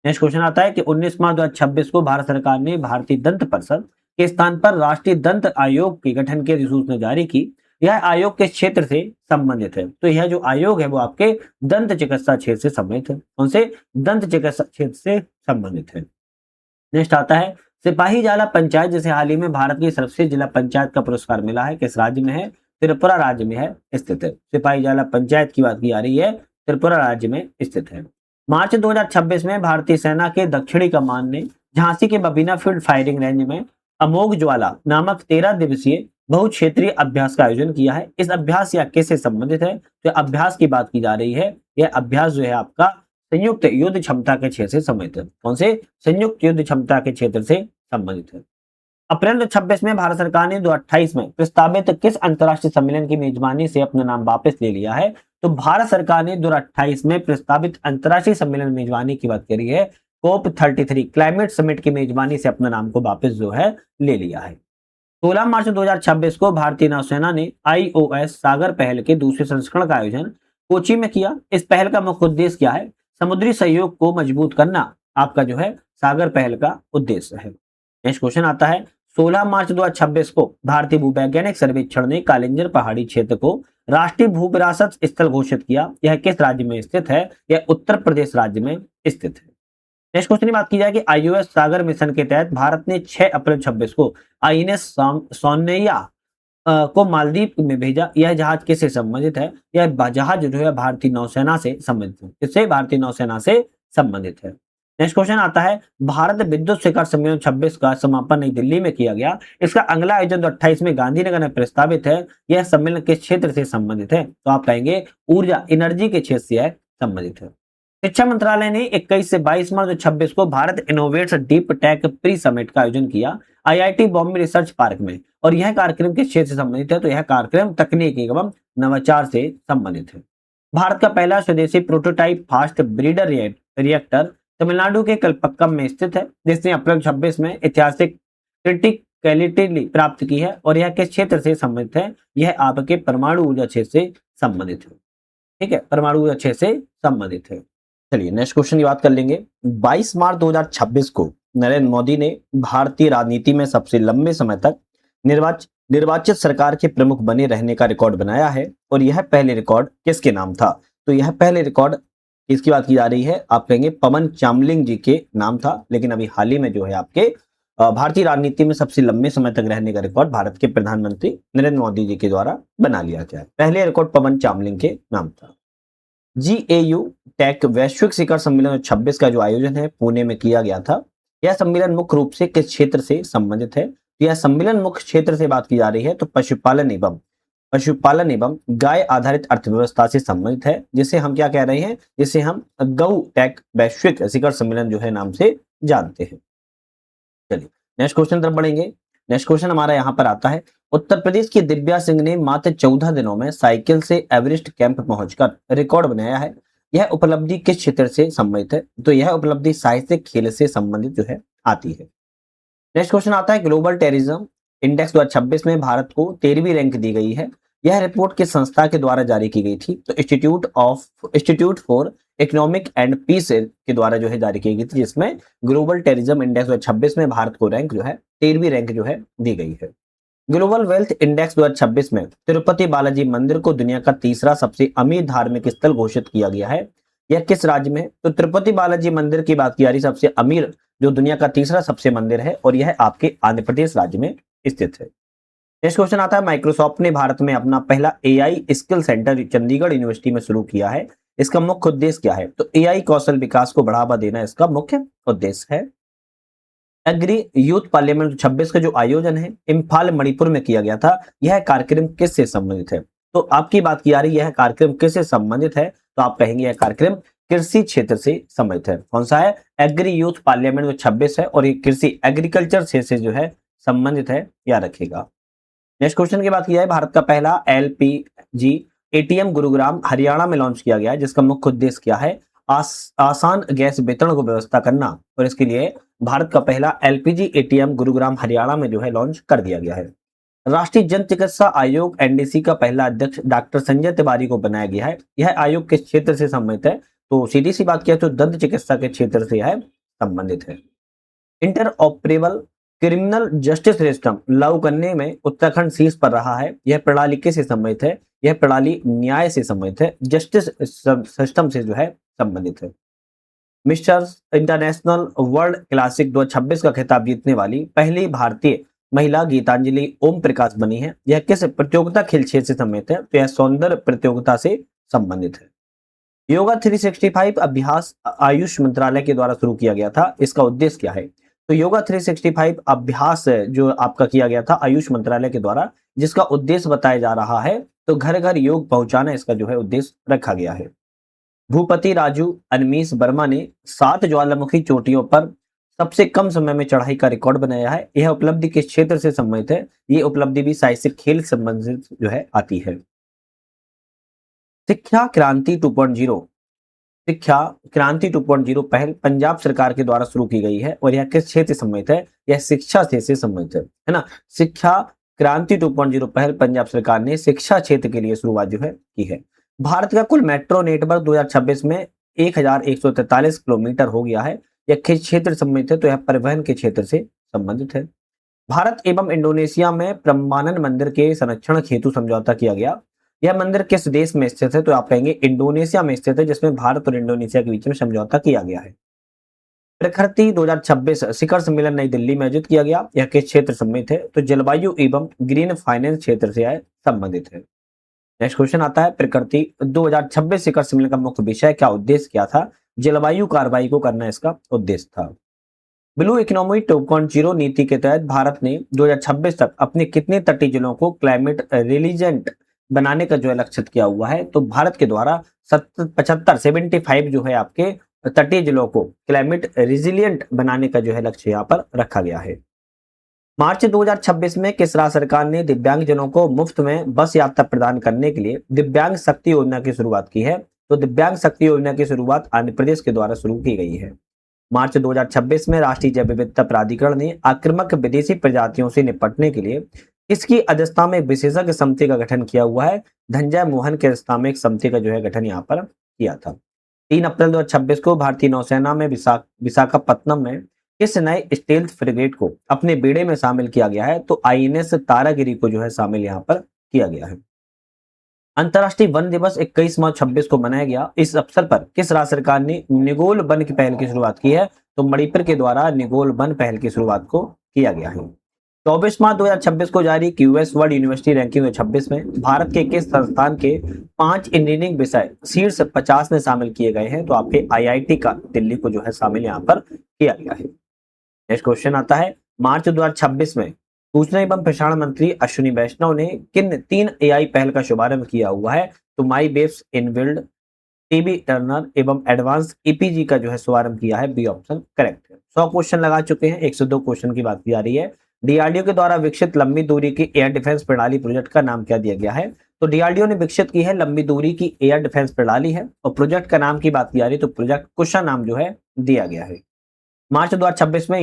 Speaker 1: नेक्स्ट क्वेश्चन आता है कि 19 मार्च 2026 को भारत सरकार ने भारतीय दंत परिषद के स्थान पर राष्ट्रीय दंत आयोग के गठन की अधिसूचना जारी की। यह आयोग किस क्षेत्र से संबंधित है? तो यह जो आयोग है वो आपके दंत चिकित्सा क्षेत्र से संबंधित है। कौन से? दंत चिकित्सा क्षेत्र से संबंधित है। नेक्स्ट आता है सिपाही जाला पंचायत जिसे हाल ही में भारत की सर्वश्रेष्ठ जिला पंचायत का पुरस्कार मिला है, किस राज्य में है? त्रिपुरा राज्य में है स्थित है। सिपाही जाला पंचायत की बात की जा रही है, त्रिपुरा राज्य में स्थित है। मार्च 2026 में भारतीय सेना के दक्षिणी कमान ने झांसी के बबीना फील्ड फायरिंग रेंज में अमोघ ज्वाला नामक 13 दिवसीय बहुक्षेत्रीय अभ्यास का आयोजन किया है। इस अभ्यास या किससे संबंधित है? तो अभ्यास की बात की जा रही है। यह अभ्यास जो है आपका संयुक्त युद्ध क्षमता के क्षेत्र से संबंधित है। कौन से? संयुक्त युद्ध क्षमता के क्षेत्र से संबंधित है। अप्रैल 26 में भारत सरकार ने 2028 में प्रस्तावित किस अंतर्राष्ट्रीय सम्मेलन की मेजबानी से अपना नाम वापस ले लिया है? तो भारत सरकार ने 2028 में प्रस्तावित अंतर्राष्ट्रीय सम्मेलन मेजबानी की बात करी है, COP33 क्लाइमेट समिट की मेजबानी से अपना नाम को वापस जो है ले लिया है। 16 मार्च 2026 को भारतीय नौसेना ने IOS सागर पहल के दूसरे संस्करण का आयोजन कोची में किया। इस पहल का मुख्य उद्देश्य क्या है? समुद्री सहयोग को मजबूत करना आपका जो है सागर पहल का उद्देश्य है। नेक्स्ट क्वेश्चन आता है, 16 मार्च 2026 को भारतीय भूवैज्ञानिक सर्वेक्षण ने कालिंजर पहाड़ी क्षेत्र को राष्ट्रीय भू विरासत स्थल घोषित किया। यह किस राज्य में स्थित है? यह उत्तर प्रदेश राज्य में स्थित है। नेक्स्ट क्वेश्चन की बात की जाए कि IOS सागर मिशन के तहत भारत ने 6 अप्रैल 26 को INS सोनैया को मालदीव में भेजा। यह जहाज किससे संबंधित है? यह जहाज जो है भारतीय नौसेना से संबंधित है। इससे भारतीय नौसेना से संबंधित है। नेक्स्ट क्वेश्चन आता है, भारत विद्युत शिखर सम्मेलन 26 का समापन नई दिल्ली में किया गया। इसका अगला आयोजन 28 में गांधीनगर में प्रस्तावित है। यह सम्मेलन किस क्षेत्र से संबंधित है? तो आप कहेंगे ऊर्जा एनर्जी के क्षेत्र से संबंधित है। शिक्षा मंत्रालय ने 21 से 22 मार्च 2026 को Bharat innovates deep tech pre summit का आयोजन किया IIT बॉम्बे रिसर्च पार्क में, और यह कार्यक्रम किस क्षेत्र से संबंधित है? तो यह कार्यक्रम तकनीक एवं नवाचार से संबंधित है। भारत का पहला स्वदेशी prototype fast breeder reactor Tamil Nadu के कलपक्कम में स्थित है, जिसने अप्रैल 26 में ऐतिहासिक क्रिटिकलिटी प्राप्त की है, और यह किस क्षेत्र से संबंधित है? यह आपके परमाणु ऊर्जा क्षेत्र से संबंधित है। ठीक है, परमाणु ऊर्जा क्षेत्र से संबंधित है। चलिए नेक्स्ट क्वेश्चन की बात कर लेंगे। 22 मार्च 2026 को नरेंद्र मोदी ने भारतीय राजनीति में सबसे लंबे समय तक निर्वाचित सरकार के प्रमुख बने रहने का रिकॉर्ड बनाया है, और यह पहले रिकॉर्ड किसके नाम था? तो यह पहले रिकॉर्ड किसकी बात की जा रही है? आप कहेंगे पवन चामलिंग जी के नाम था, लेकिन अभी हाल ही में जो है आपके भारतीय राजनीति में सबसे लंबे समय तक रहने का रिकॉर्ड भारत के प्रधानमंत्री नरेंद्र मोदी जी के द्वारा बना लिया गया है। पहले रिकॉर्ड पवन चामलिंग के नाम था। GAU टेक वैश्विक शिखर सम्मेलन 26 का जो आयोजन है पुणे में किया गया था। यह सम्मेलन मुख्य रूप से किस क्षेत्र से संबंधित है? यह सम्मेलन मुख्य क्षेत्र से बात की जा रही है तो पशुपालन एवं गाय आधारित अर्थव्यवस्था से संबंधित है, जिसे हम क्या कह रहे हैं? जिसे हम गौ टेक वैश्विक शिखर सम्मेलन जो है नाम से जानते हैं। चलिए नेक्स्ट क्वेश्चन तरफ बढ़ेंगे। नेक्स्ट क्वेश्चन हमारा यहाँ पर आता है, उत्तर प्रदेश की दिव्या सिंह ने मात्र 14 दिनों में साइकिल से एवरेस्ट कैंप पहुंचकर रिकॉर्ड बनाया है। यह उपलब्धि किस क्षेत्र से संबंधित है? तो यह उपलब्धि साहित्य खेल से संबंधित जो है आती है। नेक्स्ट क्वेश्चन आता है, ग्लोबल टेररिज्म इंडेक्स 2026 में भारत को 13वीं रैंक दी गई है। यह रिपोर्ट किस संस्था के द्वारा जारी की गई थी? तो institute for economic and peace के द्वारा जो है जारी की गई थी, जिसमें ग्लोबल टेररिज्म इंडेक्स 2026 में भारत को रैंक जो है 13वीं रैंक जो है दी गई है। ग्लोबल वेल्थ इंडेक्स 2026 में तिरुपति बालाजी मंदिर को दुनिया का तीसरा सबसे अमीर धार्मिक स्थल घोषित किया गया है। यह किस राज्य में? तो तिरुपति बालाजी मंदिर की बात की जा रही सबसे अमीर जो दुनिया का तीसरा सबसे मंदिर है, और यह आपके आंध्र प्रदेश राज्य में स्थित है। नेक्स्ट क्वेश्चन आता है, माइक्रोसॉफ्ट ने भारत में अपना पहला AI skill centre Chandigarh university में शुरू किया है। इसका मुख्य उद्देश्य क्या है? तो AI कौशल विकास को बढ़ावा देना इसका मुख्य उद्देश्य है। एग्री यूथ पार्लियामेंट 26 का जो आयोजन है इम्फाल मणिपुर में किया गया था। यह कार्यक्रम किससे संबंधित है? तो आपकी बात की जा रही है यह कार्यक्रम किससे संबंधित है? तो आप कहेंगे यह कार्यक्रम कृषि क्षेत्र से संबंधित है। कौन सा है? एग्री यूथ पार्लियामेंट जो 26 है, और ये कृषि एग्रीकल्चर से जो है संबंधित है, याद रखेगा। नेक्स्ट क्वेश्चन की बात की जाए, भारत का पहला LPG ATM गुरुग्राम हरियाणा में लॉन्च किया गया है, जिसका मुख्य उद्देश्य क्या है? आसान गैस वितरण को व्यवस्था करना, और इसके लिए भारत का पहला LPG ATM गुरुग्राम हरियाणा में जो है लॉन्च कर दिया गया है। राष्ट्रीय जन चिकित्सा आयोग NDC का पहला अध्यक्ष डॉक्टर संजय तिवारी को बनाया गया है। यह आयोग किस क्षेत्र से संबंधित है? तो सीधी सी बात किया तो दंत चिकित्सा के क्षेत्र से यह संबंधित है। इंटरऑपरेबल क्रिमिनल जस्टिस सिस्टम लागू करने में उत्तराखंड शीर्ष पर रहा है। यह प्रणाली किससे संबंधित है? यह प्रणाली न्याय से संबंधित है, जस्टिस सिस्टम से जो है संबंधित है। मिस्टर इंटरनेशनल वर्ल्ड क्लासिक 2026 का खिताब जीतने वाली पहली भारतीय महिला गीतांजलि ओम प्रकाश बनी है। यह किस प्रतियोगिता खेल क्षेत्र से संबंधित है? तो यह सौंदर्य प्रतियोगिता से संबंधित है। योगा 365 अभ्यास आयुष मंत्रालय के द्वारा शुरू किया गया था। इसका उद्देश्य क्या है? तो योगा 365 अभ्यास जो आपका किया गया था आयुष मंत्रालय के द्वारा, जिसका उद्देश्य बताया जा रहा है तो घर घर योग पहुंचाना इसका जो है उद्देश्य रखा गया है। भूपति राजू अनमीश वर्मा ने 7 ज्वालामुखी चोटियों पर सबसे कम समय में चढ़ाई का रिकॉर्ड बनाया है। यह उपलब्धि किस क्षेत्र से संबंधित है? ये उपलब्धि भी साहसिक खेल संबंधित जो है आती है। शिक्षा क्रांति 2.0, शिक्षा क्रांति 2.0 पहल पंजाब सरकार के द्वारा शुरू की गई है और यह किस क्षेत्र से संबंधित है? यह शिक्षा से संबंधित है ना। शिक्षा क्रांति 2.0 पहल पंजाब सरकार ने शिक्षा क्षेत्र के लिए शुरुआत जो है की है। भारत का कुल मेट्रो नेटवर्क 2026 में 1143 किलोमीटर हो गया है। यह किस क्षेत्र से संबंधित है? तो यह परिवहन के क्षेत्र से संबंधित है। भारत एवं इंडोनेशिया में ब्रह्मानंद मंदिर के संरक्षण हेतु समझौता किया गया। यह मंदिर किस देश में स्थित है? तो आप कहेंगे इंडोनेशिया में स्थित है, जिसमें भारत और इंडोनेशिया के बीच में समझौता किया गया है। प्रकृति 2026 शिखर सम्मेलन नई दिल्ली में आयोजित किया गया। यह किस क्षेत्र संबंधित है? तो जलवायु एवं ग्रीन फाइनेंस क्षेत्र से संबंधित है। नेक्स्ट क्वेश्चन आता है, प्रकृति 2026 शिखर सम्मेलन का मुख्य विषय क्या, उद्देश्य क्या था? जलवायु कार्रवाई को करना इसका उद्देश्य था। ब्लू इकोनॉमी 2.0 नीति के तहत भारत ने 2026 तक अपने कितने तटीय जिलों को क्लाइमेट रिलीजेंट बनाने का जो है लक्ष्य किया हुआ है? तो भारत के द्वारा 75 जो है आपके तटीय जिलों को क्लाइमेट रिजिलियंट बनाने का जो है लक्ष्य यहाँ पर रखा गया है। मार्च 2026 में किस राज्य सरकार ने दिव्यांगजनों को मुफ्त में बस यात्रा प्रदान करने के लिए दिव्यांग शक्ति योजना की शुरुआत की है? तो दिव्यांग शक्ति योजना की शुरुआत आंध्र प्रदेश के द्वारा शुरू की गई है। मार्च 2026 में राष्ट्रीय जैव विविधता प्राधिकरण ने आक्रामक विदेशी प्रजातियों से निपटने के लिए इसकी अध्यक्षता में विशेषज्ञ समिति का गठन किया हुआ है। धनंजय मोहन की अध्यक्षता में एक समिति का जो है गठन यहाँ पर किया था। 3 अप्रैल 2026 को भारतीय नौसेना में विशाखापत्तनम में किस नए स्टेल्थ फ्रिगेट को अपने बेड़े में शामिल किया गया है? तो आईएनएस तारागिरी को जो है शामिल यहाँ पर किया गया है। अंतर्राष्ट्रीय वन दिवस 21 मार्च 26 को मनाया गया। इस अवसर पर किस राज्य सरकार ने निगोल वन की पहल की शुरुआत की है? तो मणिपुर के द्वारा निगोल वन पहल की शुरुआत को किया गया है। 24 मार्च 2026 को जारी क्यूएस वर्ल्ड यूनिवर्सिटी रैंकिंग 2026 में भारत के किस संस्थान के 5 इंजीनियरिंग विषय शीर्ष 50 में शामिल किए गए हैं? तो आपके आईआईटी का दिल्ली को जो है शामिल यहाँ पर किया गया है। नेक्स्ट क्वेश्चन आता है, मार्च 2026 में सूचना एवं प्रसारण मंत्री अश्विनी वैष्णव ने किन 3 एआई पहल का शुभारंभ किया हुआ है? तो माई वेब्स इनबिल्ड, टीबी टर्नर एवं एडवांस ईपीजी का जो है शुभारंभ किया है। बी ऑप्शन करेक्ट है। 100 क्वेश्चन लगा चुके हैं, 102 क्वेश्चन की बात की जा रही है। डीआरडीओ के द्वारा विकसित लंबी दूरी की एयर डिफेंस प्रणाली प्रोजेक्ट का नाम क्या दिया गया है? तो डीआरडीओ ने विकसित की है लंबी दूरी की एयर डिफेंस प्रणाली है और प्रोजेक्ट का नाम की बात की जा रही है तो प्रोजेक्ट कुशा नाम जो है दिया गया है। मार्च 2026 में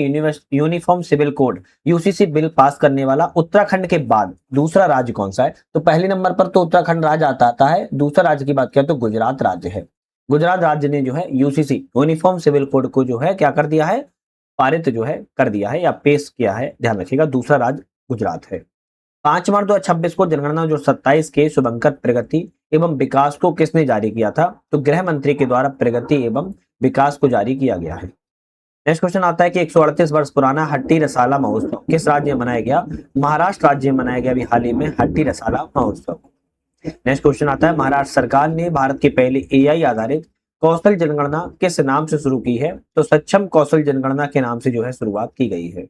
Speaker 1: uniform civil code UCC bill pass करने वाला उत्तराखंड के बाद दूसरा राज्य कौन सा है? तो पहले नंबर पर तो उत्तराखंड राज्य आता है। दूसरा राज्य की बात करें तो गुजरात राज्य है। गुजरात राज्य ने जो है यूसीसी यूनिफॉर्म सिविल कोड को जो है क्या कर दिया है? पारित जो है कर दिया है या पेश किया है। ध्यान रखिएगा, दूसरा राज्य गुजरात है। 5 मार्च 2026 को जनगणना जो 27 के शुभंकर प्रगति एवं विकास को किसने जारी किया था? तो गृह मंत्री के द्वारा प्रगति एवं विकास को जारी किया गया है। नेक्स्ट क्वेश्चन आता है कि 138 वर्ष पुराना हट्टी रसाला महोत्सव किस राज्य में मनाया गया? महाराष्ट्र राज्य में मनाया गया अभी हाल ही में हट्टी रसाला महोत्सव। नेक्स्ट क्वेश्चन आता है, महाराष्ट्र सरकार ने भारत की पहली एआई आधारित कौशल जनगणना किस नाम से शुरू की है? तो सक्षम कौशल जनगणना के नाम से जो है शुरुआत की गई है।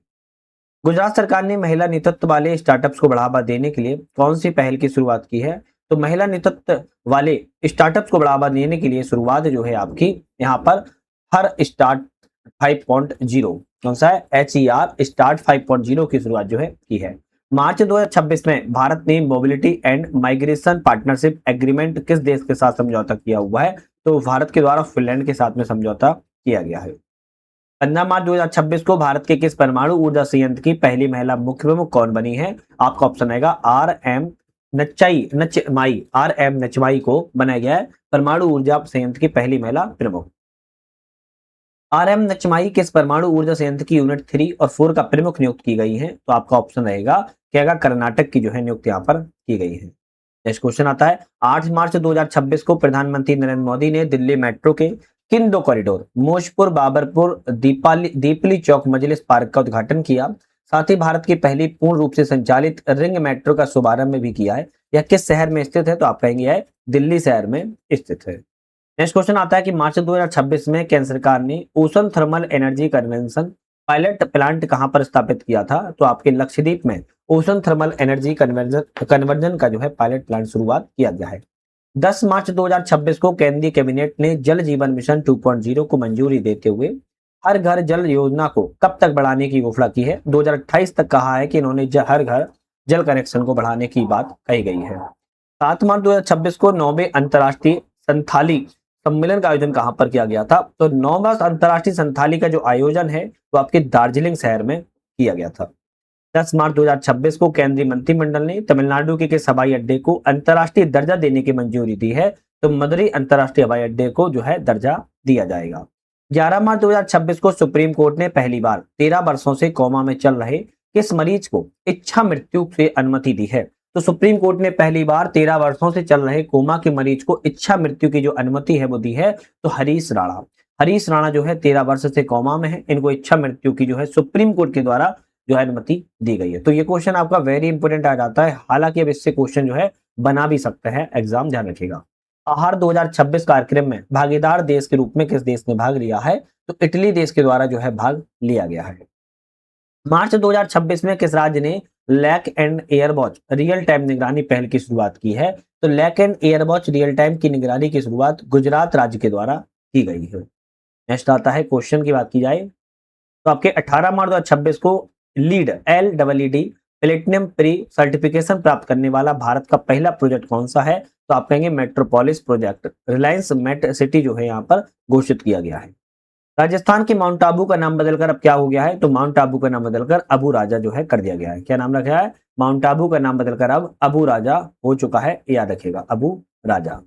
Speaker 1: गुजरात सरकार ने महिला नेतृत्व वाले स्टार्टअप्स को बढ़ावा देने के लिए कौन सी पहल की शुरुआत की है? तो महिला नेतृत्व वाले स्टार्टअप्स को बढ़ावा देने के लिए शुरुआत जो है आपकी यहाँ पर हर स्टार्ट 5.0 कौन सा है? HER स्टार्ट 5.0 की शुरुआत जो है की है। मार्च 2026 में भारत ने mobility and migration partnership agreement किस देश के साथ समझौता किया हुआ है? तो भारत के द्वारा फिनलैंड के साथ में समझौता किया गया है। 15 मार्च 2026 को भारत के किस परमाणु ऊर्जा संयंत्र की पहली महिला मुख्य प्रमुख कौन बनी है? आपका ऑप्शन आएगा RM नचमाई को बनाया गया है परमाणु ऊर्जा संयंत्र की पहली महिला प्रमुख। RM नचमाई किस परमाणु ऊर्जा संयंत्र की यूनिट 3 और 4 का प्रमुख नियुक्त की गई है? तो आपका ऑप्शन रहेगा क्या? कर्नाटक की जो है नियुक्ति यहाँ पर की गई है। नेक्स्ट क्वेश्चन आता है, 8 मार्च 2026 को प्रधानमंत्री नरेंद्र मोदी ने दिल्ली मेट्रो के किन 2 कॉरिडोर मोशपुर बाबरपुर दीपली चौक मजलिस पार्क का उद्घाटन किया? साथ ही भारत की पहली पूर्ण रूप से संचालित रिंग मेट्रो का शुभारंभ भी किया है। यह किस शहर में स्थित है? तो आप कहेंगे है दिल्ली शहर में स्थित है। नेक्स्ट क्वेश्चन आता है कि मार्च 2026 में केंद्र सरकार ने ocean thermal energy convention pilot plant कहां पर स्थापित किया था? तो आपके लक्षद्वीप में ओशन थर्मल एनर्जी कन्वर्जन का जो है पायलट प्लांट शुरुआत किया गया है। 10 मार्च 2026 को केंद्रीय कैबिनेट ने जल जीवन मिशन 2.0 को मंजूरी देते हुए हर घर जल योजना को कब तक बढ़ाने की घोषणा की है? 2028 तक कहा है कि इन्होंने हर घर जल कनेक्शन को बढ़ाने की बात कही गई है। 7 मार्च 2026 को 9वें अंतर्राष्ट्रीय संथाली सम्मेलन का आयोजन कहां पर किया गया था? तो 9वां अंतर्राष्ट्रीय संथाली का जो आयोजन है वो आपके दार्जिलिंग शहर में किया गया था। 10 मार्च 2026 को केंद्रीय मंत्रिमंडल ने तमिलनाडु के किस हवाई अड्डे को अंतर्राष्ट्रीय दर्जा देने की मंजूरी दी है? तो मदुरई अंतर्राष्ट्रीय हवाई अड्डे को जो है दर्जा दिया जाएगा। 11 मार्च 2026 को सुप्रीम कोर्ट ने पहली बार 13 वर्षों से कोमा में चल रहे किस मरीज को इच्छा मृत्यु से अनुमति दी है? तो सुप्रीम कोर्ट ने पहली बार 13 वर्षों से चल रहे कोमा के मरीज को इच्छा मृत्यु की जो अनुमति है वो दी है। तो हरीश राणा, हरीश राणा जो है 13 वर्ष से कोमा में है, इनको इच्छा मृत्यु की जो है सुप्रीम कोर्ट के द्वारा जो है अनुमति दी गई है। तो ये क्वेश्चन आपका वेरी इंपोर्टेंट आ जाता है, हालांकि अब इससे क्वेश्चन जो है बना भी सकते हैं एग्जाम, ध्यान रखिएगा। आहार 2026 कार्यक्रम में भागीदार देश के रूप में किस देश ने भाग लिया है? तो इटली देश के द्वारा जो है भाग लिया गया है। मार्च 2026 में किस राज्य ने lake and air watch real time निगरानी पहल की शुरुआत की है? तो lake and air watch real time की निगरानी की शुरुआत गुजरात राज्य के द्वारा की गई है। नेक्स्ट आता है क्वेश्चन की बात की जाए तो आपके 18 मार्च 2026 को lead LEED platinum pre certification प्राप्त करने वाला भारत का पहला प्रोजेक्ट कौन सा है? तो आप कहेंगे metropolis project, Reliance Met City जो है यहाँ पर घोषित किया गया है। राजस्थान के माउंट आबू का नाम बदलकर अब क्या हो गया है? तो माउंट आबू का नाम बदलकर अबू राजा जो है कर दिया गया है। क्या नाम रखा है? माउंट आबू का नाम बदलकर अब अबू राजा हो चुका है, याद रखिएगा, अबू राजा।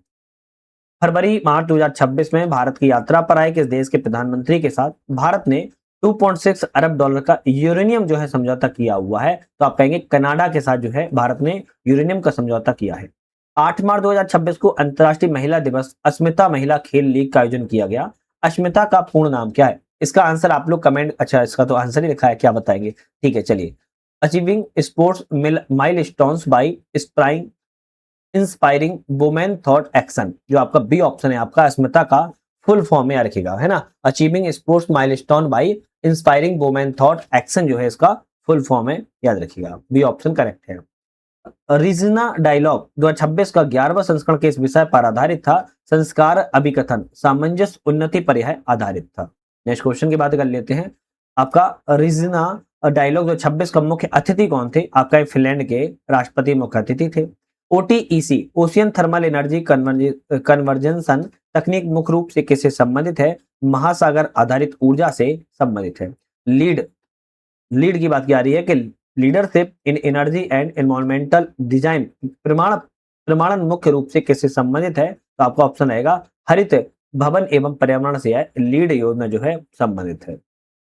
Speaker 1: फरवरी मार्च 2026 में भारत की यात्रा पर आए किस देश के प्रधानमंत्री के साथ भारत ने 2.6 अरब डॉलर का यूरेनियम जो है समझौता किया हुआ है? तो आप कहेंगे कनाडा के साथ जो है भारत ने यूरेनियम का समझौता किया है। 8 मार्च 2026 को अंतर्राष्ट्रीय महिला दिवस अस्मिता महिला खेल लीग का आयोजन किया गया। अस्मिता का पूर्ण नाम क्या है? इसका आंसर आप लोग कमेंट, अच्छा इसका तो आंसर ही लिखा है, क्या बताएंगे? ठीक है चलिए, achieving sports milestones by inspiring women thought action, जो आपका बी ऑप्शन है आपका अस्मिता का फुल फॉर्म में याद रखिएगा, है ना। Achieving sports milestone by inspiring women thought action जो है इसका फुल फॉर्म है, याद रखिएगा, बी ऑप्शन करेक्ट है। रीजना डायलॉग 2026 का 11वां संस्करण किस विषय पर आधारित था? संस्कार अभिकथन सामंजस्य उन्नति पर यह आधारित था। नेक्स्ट क्वेश्चन की बात कर लेते हैं। आपका रीजना डायलॉग 2026 का मुख्य अतिथि कौन थे? आपका फिनलैंड के राष्ट्रपति मुख्य अतिथि थे। OTEC ओशियन थर्मल एनर्जी कन्वर्जेंसन तकनीक मुख्य रूप से किससे संबंधित है? महासागर आधारित ऊर्जा से संबंधित है। लीड की बात की आ रही है कि leadership in energy and environmental design प्रमाणन मुख्य रूप से किससे संबंधित है? तो आपका ऑप्शन आएगा हरित भवन एवं पर्यावरण से लीड योजना जो है संबंधित है।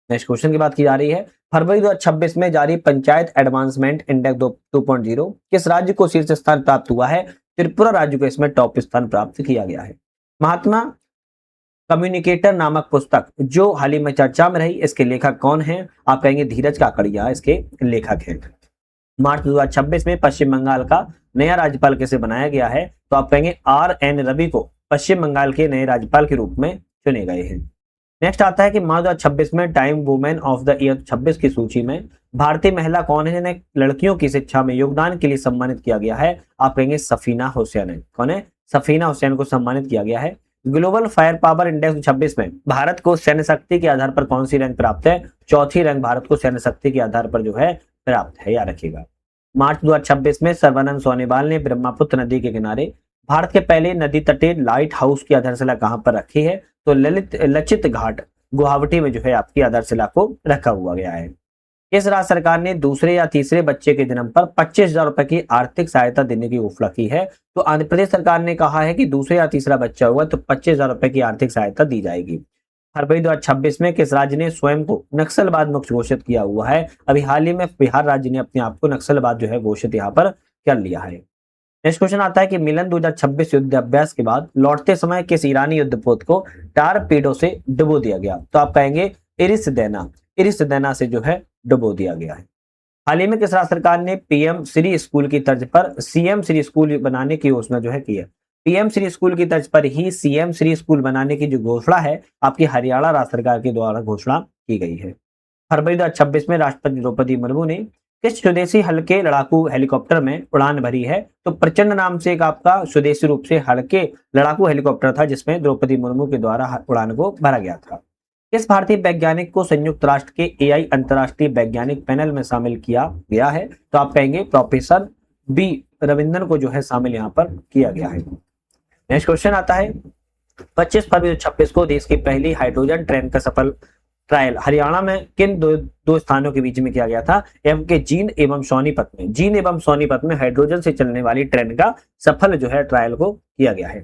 Speaker 1: नेक्स्ट क्वेश्चन की बात की जा रही है। फरवरी 2026 में जारी पंचायत एडवांसमेंट इंडेक्स 2.0 किस राज्य को शीर्ष स्थान प्राप्त हुआ है? त्रिपुरा राज्य को इसमें टॉप स्थान प्राप्त किया गया है। महात्मा कम्युनिकेटर नामक पुस्तक जो हाल ही में चर्चा में रही, इसके लेखक कौन है? आप कहेंगे धीरज काकड़िया इसके लेखक हैं। मार्च 2026 में पश्चिम बंगाल का नया राज्यपाल किसे बनाया गया है? तो आप कहेंगे RN रवि को पश्चिम बंगाल के नए राज्यपाल के रूप में चुने गए हैं। नेक्स्ट आता है कि मार्च 2026 में time women of the year 26 की सूची में भारतीय महिला कौन है जिन्हें लड़कियों की शिक्षा में योगदान के लिए सम्मानित किया गया है? आप कहेंगे सफीना हुसैन है। कौन है? सफीना हुसैन को सम्मानित किया गया है। ग्लोबल फायर पावर इंडेक्स 2026 में भारत को सैन्य शक्ति के आधार पर कौन सी रैंक प्राप्त है? चौथी रैंक भारत को सैन्य शक्ति के आधार पर जो है प्राप्त है, याद रखिएगा। मार्च 2026 में सर्बानंद सोनोवाल ने ब्रह्मपुत्र नदी के किनारे भारत के पहले नदी तटीय लाइट हाउस की आधारशिला कहां पर रखी है? तो लचित घाट गुवाहाटी में जो है आपकी आधारशिला को रखा हुआ गया है। इस राज्य सरकार ने दूसरे या तीसरे बच्चे के जन्म पर 25,000 रुपए की आर्थिक सहायता देने की घोषणा की है। तो आंध्र प्रदेश सरकार ने कहा है कि दूसरे या तीसरा बच्चा हुआ तो 25,000 रुपए की आर्थिक सहायता दी जाएगी। फरवरी 2026 में किस राज्य ने स्वयं को नक्सलवाद मुक्त घोषित किया हुआ है? अभी हाल ही में बिहार राज्य ने अपने आप को नक्सलवाद जो है घोषित यहाँ पर कर लिया है। नेक्स्ट क्वेश्चन आता है कि मिलन 2026 युद्ध अभ्यास के बाद लौटते समय किस ईरानी युद्धपोत को टारपीडो से डुबो दिया गया? तो आप कहेंगे इरिसदेना से जो है डुबो दिया गया है। हाल ही में किस राज्य सरकार ने PM श्री स्कूल की तर्ज पर CM श्री स्कूल बनाने की घोषणा जो है की है? PM श्री स्कूल की तर्ज पर ही CM श्री स्कूल बनाने की जो घोषणा है आपकी हरियाणा राज्य सरकार के द्वारा घोषणा की गई है। फरवरी 2026 में राष्ट्रपति द्रौपदी मुर्मू ने किस स्वदेशी हल्के लड़ाकू हेलीकॉप्टर में उड़ान भरी है? तो प्रचंड नाम से एक आपका स्वदेशी रूप से हल्के लड़ाकू हेलीकॉप्टर था जिसमें द्रौपदी मुर्मू के द्वारा उड़ान को भरा गया था। किस भारतीय वैज्ञानिक को संयुक्त राष्ट्र के एआई अंतर्राष्ट्रीय वैज्ञानिक पैनल में शामिल किया गया है? तो आप कहेंगे प्रोफेसर बी रविंद्रन को जो है शामिल यहाँ पर किया गया है। नेक्स्ट क्वेश्चन आता है 25 फरवरी 2026 को देश की पहली हाइड्रोजन ट्रेन का सफल ट्रायल हरियाणा में किन दो स्थानों के बीच में किया गया था? एम के जींद एवं सोनीपत में। जींद एवं सोनीपत में हाइड्रोजन से चलने वाली ट्रेन का सफल जो है ट्रायल को किया गया है।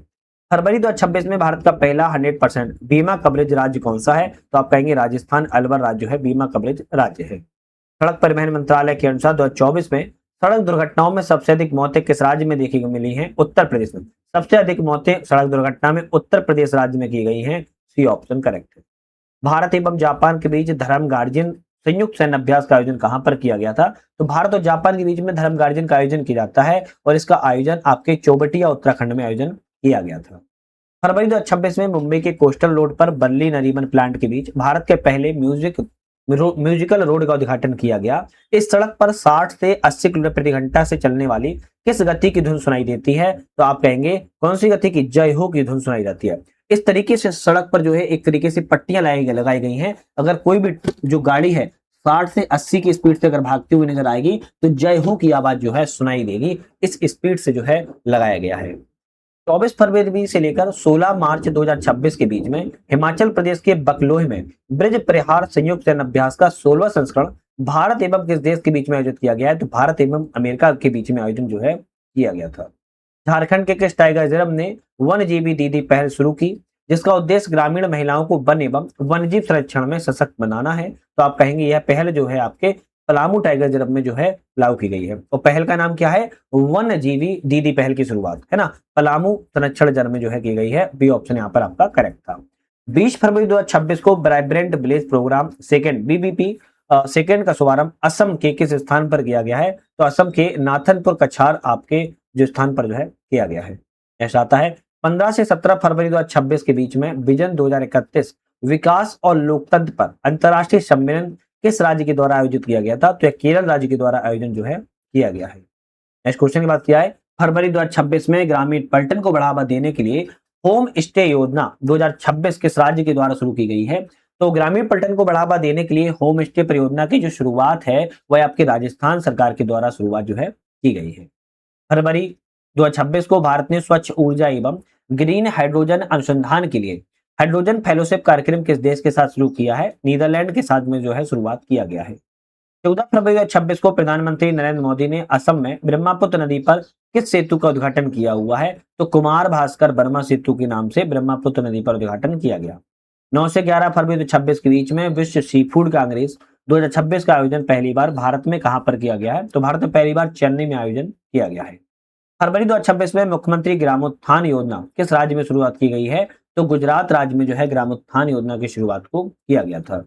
Speaker 1: फरवरी 2026 में भारत का पहला 100% बीमा कवरेज राज्य कौन सा है? तो आप कहेंगे राजस्थान। अलवर राज्य जो है बीमा कवरेज राज्य है। सड़क परिवहन मंत्रालय के अनुसार 2024 में सड़क दुर्घटनाओं में सबसे अधिक मौतें किस राज्य में देखी मिली हैं? उत्तर प्रदेश में। सबसे अधिक मौतें सड़क दुर्घटना में उत्तर प्रदेश राज्य में की गई हैं। सी ऑप्शन करेक्ट है। भारत एवं जापान के बीच धर्म गार्जियन संयुक्त सैन्य अभ्यास का आयोजन कहां पर किया गया था? तो भारत और जापान के बीच में धर्म गार्जियन का आयोजन किया जाता है और इसका आयोजन आपके चौबटिया उत्तराखंड में आयोजन किया गया था। फरवरी 2026 में मुंबई के कोस्टल रोड पर बर्ली नरीमन प्लांट के बीच भारत के पहले म्यूजिकल रोड का उद्घाटन किया गया। इस सड़क पर 60 से 80 किलोमीटर प्रति घंटा से चलने वाली किस गति की धुन सुनाई देती है? तो आप कहेंगे कौन सी गति की? जय हो की धुन सुनाई जाती है। इस तरीके से सड़क पर जो है एक तरीके से पट्टियां लगाई गई हैं। अगर कोई भी जो गाड़ी है 60 से 80 की स्पीड से अगर भागती हुई नजर आएगी तो जय हो की आवाज जो है सुनाई देगी। इस स्पीड से जो है लगाया गया है। 24 फरवरी से लेकर 16 मार्च 2026 के बीच में हिमाचल प्रदेश के बकलोह में ब्रिज प्रहार संयुक्त सैन्य अभ्यास का 16वां संस्करण भारत एवं किस देश के बीच में आयोजित किया गया है? तो भारत एवं अमेरिका के बीच में आयोजन जो है किया गया था। झारखंड के किस टाइगर रिजर्व ने वन्यजीवी दीदी पहल शुरू की जिसका उद्देश्य ग्रामीण महिलाओं को वन एवं वन्यजीव संरक्षण में सशक्त बनाना है? तो आप कहेंगे यह पहल जो है आपके पलामू टाइगर रिजर्व में जो है लागू की गई है। और पहल का नाम क्या है? वन्यजीवी दीदी पहल की शुरुआत है ना, पलामू संरक्षण रिजर्व में जो है की गई है। बी ऑप्शन यहाँ पर आपका करेक्ट था। 20 फरवरी 2026 को vibrant village programme second VVP second का शुभारंभ असम के किस स्थान पर किया गया है? तो असम के नाथनपुर कछार आपके जो स्थान पर जो है किया गया है। ऐसा आता है 15 से 17 फरवरी 2026 के बीच में विजन 2031 विकास और लोकतंत्र पर अंतर्राष्ट्रीय सम्मेलन किस राज्य के द्वारा आयोजित किया गया था? तो केरल राज्य के द्वारा आयोजन जो है किया गया है। नेक्स्ट क्वेश्चन की बात किया है फरवरी 2026 में ग्रामीण पर्यटन को बढ़ावा देने के लिए होम स्टे योजना 2026 किस राज्य के द्वारा शुरू की गई है? तो ग्रामीण पर्यटन को बढ़ावा देने के लिए होम स्टे परियोजना की जो शुरुआत है वह आपके राजस्थान सरकार के द्वारा शुरुआत जो है की गई है। फरवरी 2026 को भारत ने स्वच्छ ऊर्जा एवं ग्रीन हाइड्रोजन अनुसंधान के लिए हाइड्रोजन फेलोशिप कार्यक्रम किस देश के साथ शुरू किया है? नीदरलैंड के साथ में जो है शुरुआत किया गया है। 14 फरवरी 2026 को प्रधानमंत्री नरेंद्र मोदी ने असम में ब्रह्मपुत्र नदी पर किस सेतु का उद्घाटन किया हुआ है? तो कुमार भास्कर वर्मा सेतु के नाम से ब्रह्मपुत्र नदी पर उद्घाटन किया गया। 9 से 11 फरवरी 2026 के बीच में विश्व सी फूड कांग्रेस 2026 का आयोजन पहली बार भारत में कहां पर किया गया है? तो भारत में पहली बार चेन्नई में आयोजन किया गया है। फरवरी 2026 में मुख्यमंत्री ग्रामोत्थान योजना किस राज्य में शुरुआत की गई है? तो गुजरात राज्य में जो है ग्रामोत्थान योजना की शुरुआत को किया गया था।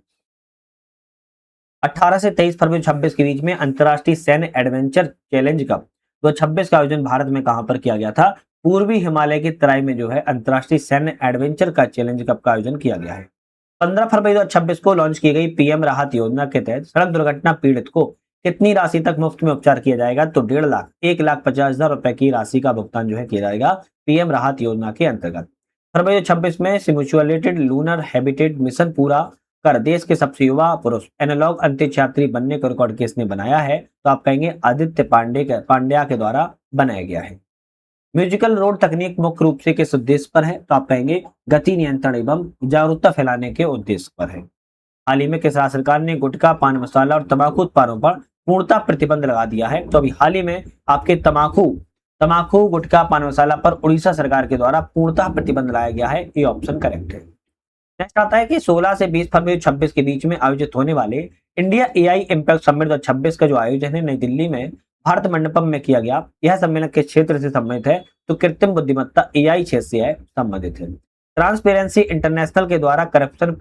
Speaker 1: 18 से 23 फरवरी 2026 के बीच में अंतर्राष्ट्रीय सैन्य एडवेंचर चैलेंज कप 2026 का आयोजन भारत में कहां पर किया गया था? पूर्वी हिमालय की तराई में जो है अंतर्राष्ट्रीय सैन्य एडवेंचर का चैलेंज कप का आयोजन किया गया है। 15 फरवरी 2026 को लॉन्च की गई पीएम राहत योजना के तहत सड़क दुर्घटना पीड़ित को कितनी राशि तक मुफ्त में उपचार किया जाएगा? तो 1.5 लाख 1,50,000 रुपए की राशि का भुगतान जो है किया जाएगा पीएम राहत योजना के अंतर्गत। फरवरी 2026 में सिमुलेटेड लूनर हैबिटेट मिशन पूरा कर देश के सबसे युवा पुरुष एनालॉग अंतरिक्ष यात्री बनने का रिकॉर्ड किसने बनाया है? तो आप कहेंगे आदित्य पांड्या के द्वारा बनाया गया है। म्यूजिकल रोड तकनीक मुख्य रूप से किस उद्देश्य पर है? तो आप कहेंगे गति नियंत्रण एवं जागरूकता फैलाने के उद्देश्य पर है। हाल ही में किस राज्य सरकार ने गुटखा पान मसाला और तंबाकू उत्पादों पर पूर्णतः प्रतिबंध लगा दिया है? तो अभी हाल ही में आपके तंबाकू गुटखा पान मसाला पर उड़ीसा सरकार के द्वारा पूर्णतः प्रतिबंध लगाया गया है। ये ऑप्शन करेक्ट है। नेक्स्ट आता है कि 16 से 20 फरवरी 2026 के बीच में आयोजित होने वाले इंडिया एआई इम्पैक्ट समिट 2026 का जो आयोजन है नई दिल्ली में भारत मंडपम में किया गया। यह सम्मेलन किस क्षेत्र से संबंधित है? तो कृत्रिम बुद्धिमत्ता एआई क्षेत्र से संबंधित है। ट्रांसपेरेंसी इंटरनेशनल के द्वारा करप्शन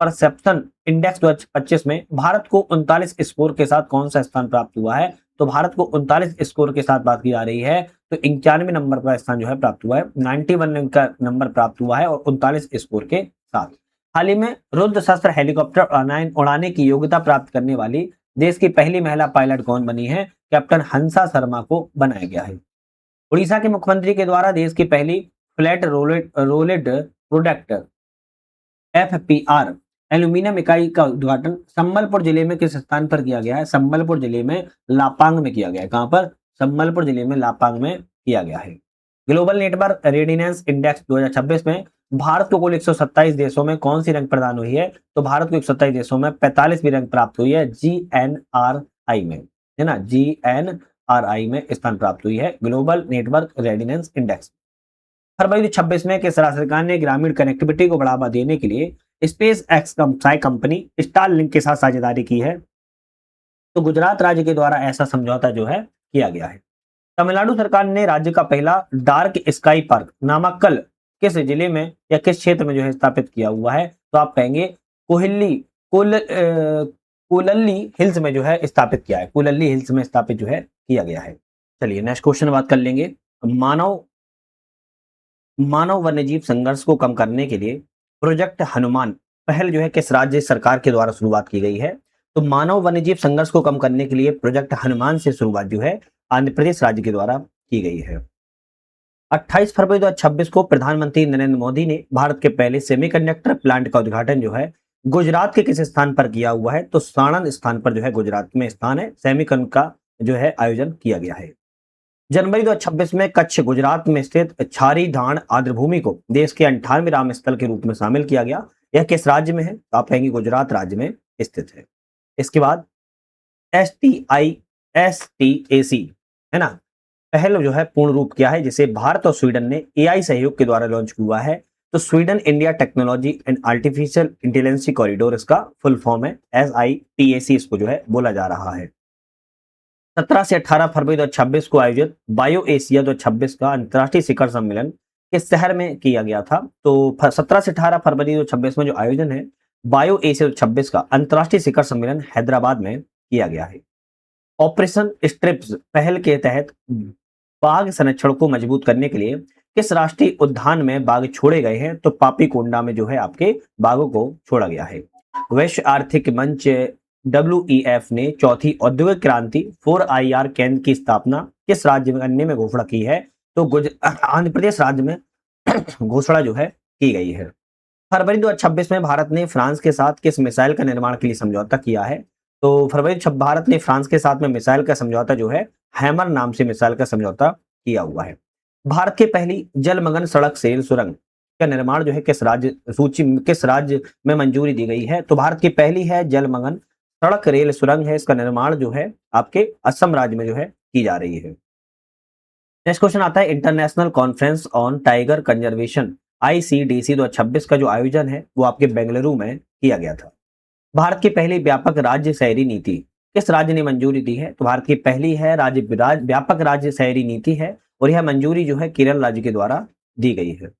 Speaker 1: परसेप्शन इंडेक्स 2025 में भारत को 39 स्कोर के साथ कौन सा स्थान प्राप्त हुआ है? तो भारत को 39 स्कोर के साथ बात की जा रही है तो 91 नंबर का स्थान जो है प्राप्त हुआ है। 91 का नंबर प्राप्त हुआ है और 39 स्कोर के साथ। हाल ही में रुद्र शस्त्र हेलीकॉप्टर उड़ाने की योग्यता प्राप्त करने वाली देश की पहली महिला पायलट कौन बनी है? कैप्टन हंसा शर्मा को बनाया गया है। उड़ीसा के मुख्यमंत्री के द्वारा देश की पहली फ्लैट रोलेड प्रोडक्ट FPR एल्यूमिनियम इकाई का उद्घाटन संबलपुर जिले में किस स्थान पर किया गया है? संबलपुर जिले में लापांग में किया गया है। कहां पर? संबलपुर जिले में लापांग में किया गया है। ग्लोबल नेटवर्क रेडिनेस इंडेक्स 2026 में भारत को कुल 127 देशों में कौन सी रैंक प्रदान हुई है? तो भारत को 127 देशों में 45वीं रैंक प्राप्त हुई है GNRI में, है ना, GNRI में स्थान प्राप्त हुई है ग्लोबल नेटवर्क रेडिनेस इंडेक्स। फरवरी 26 में किस राज्य सरकार ने ग्रामीण कनेक्टिविटी को बढ़ावा देने के लिए स्पेस एक्स कंपनी स्टारलिंक के साथ साझेदारी की है? तो गुजरात राज्य के द्वारा ऐसा समझौता जो है किया गया है। तमिलनाडु सरकार ने राज्य का पहला डार्क स्काई पार्क नामाक्कल किस जिले में या किस क्षेत्र में जो है स्थापित किया हुआ है? तो आप कहेंगे कुलल्ली हिल्स में जो है स्थापित किया है। कुलल्ली हिल्स में स्थापित जो है किया गया है। चलिए नेक्स्ट क्वेश्चन बात कर लेंगे। मानव वन्यजीव संघर्ष को कम करने के लिए प्रोजेक्ट हनुमान पहल जो है किस राज्य सरकार के द्वारा शुरुआत की गई है? तो मानव वन्यजीव संघर्ष को कम करने के लिए प्रोजेक्ट हनुमान से शुरुआत जो है आंध्र प्रदेश राज्य के द्वारा की गई है। 28 फरवरी 2026 को प्रधानमंत्री नरेंद्र मोदी ने भारत के पहले सेमीकंडक्टर प्लांट का उद्घाटन जो है गुजरात के किस स्थान पर किया हुआ है? तो साणंद स्थान पर जो है गुजरात में स्थान है, सेमीकन का जो है आयोजन किया गया है। जनवरी 2026 में कच्छ गुजरात में स्थित छारी धान आर्द्रभूमि को देश के 98वें राम स्थल के रूप में शामिल किया गया। यह किस राज्य में है? तो आप कहेंगे गुजरात राज्य में स्थित है। इसके बाद STISTAC है ना, पहल जो है पूर्ण रूप किया है जिसे भारत और स्वीडन ने AI सहयोग के द्वारा लॉन्च हुआ है। तो Sweden India technology and artificial intelligence corridor इसका फुल फॉर्म है, SITAC इसको जो है बोला जा रहा है। 17 से 18 फरवरी 2026 को आयोजित बायो एशिया 2026 का अंतर्राष्ट्रीय शिखर सम्मेलन किस शहर में किया गया था? तो 17 से 18 फरवरी 2026 में जो आयोजन है बायो एशिया 2026 का अंतर्राष्ट्रीय शिखर सम्मेलन हैदराबाद में किया गया है। ऑपरेशन स्ट्रिप्स पहल के तहत बाघ संरक्षण को मजबूत करने के लिए किस राष्ट्रीय उद्यान में बाघ छोड़े गए हैं? तो पापीकोंडा में जो है आपके बाघों को छोड़ा गया है। वैश्व आर्थिक मंच WEF ने चौथी औद्योगिक क्रांति 4IR केंद्र की स्थापना किस राज्य में करने में घोषणा की है? तो आंध्र प्रदेश राज्य में घोषणा जो है की गई है। फरवरी 2026 में भारत ने फ्रांस के साथ किस मिसाइल का निर्माण के लिए समझौता किया है? तो फरवरी भारत ने फ्रांस के साथ में मिसाइल का समझौता जो है हैमर नाम से मिसाइल का समझौता किया हुआ है। भारत की पहली जलमग्न सड़क रेल सुरंग का निर्माण जो है किस राज्य में मंजूरी दी गई है? तो भारत की पहली है जलमग्न सड़क रेल सुरंग है, इसका निर्माण जो है आपके असम राज्य में जो है की जा रही है। नेक्स्ट क्वेश्चन आता है international conference on tiger conservation ICDC 2026 का जो आयोजन है वो आपके बेंगलुरु में किया गया था। भारत की पहली व्यापक राज्य शहरी नीति किस राज्य ने मंजूरी दी है? तो भारत की पहली है व्यापक राज्य शहरी नीति है और यह मंजूरी जो है केरल राज्य के द्वारा दी गई है।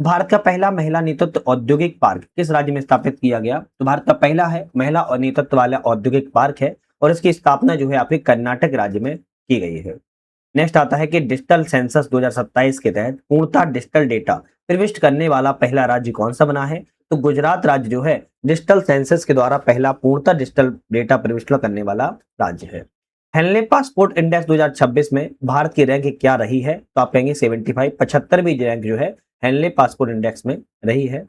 Speaker 1: भारत का पहला महिला नेतृत्व औद्योगिक पार्क किस राज्य में स्थापित किया गया? तो भारत का पहला है महिला और नेतृत्व वाला औद्योगिक पार्क है और इसकी स्थापना जो है आपके कर्नाटक राज्य में की गई है। नेक्स्ट आता है कि डिजिटल सेंसस 2027 के तहत पूर्णतः डिजिटल डेटा प्रविष्ट करने वाला पहला राज्य कौन सा बना है? तो गुजरात राज्य जो है डिजिटल सेंसस के द्वारा पहला पूर्णतः डिजिटल डेटा प्रविष्ट करने वाला राज्य है। हेनले पासपोर्ट इंडेक्स 2026 में भारत की रैंक क्या रही है? तो आप कहेंगे 75, 75वीं रैंक जो है हेनले पासपोर्ट इंडेक्स में रही है।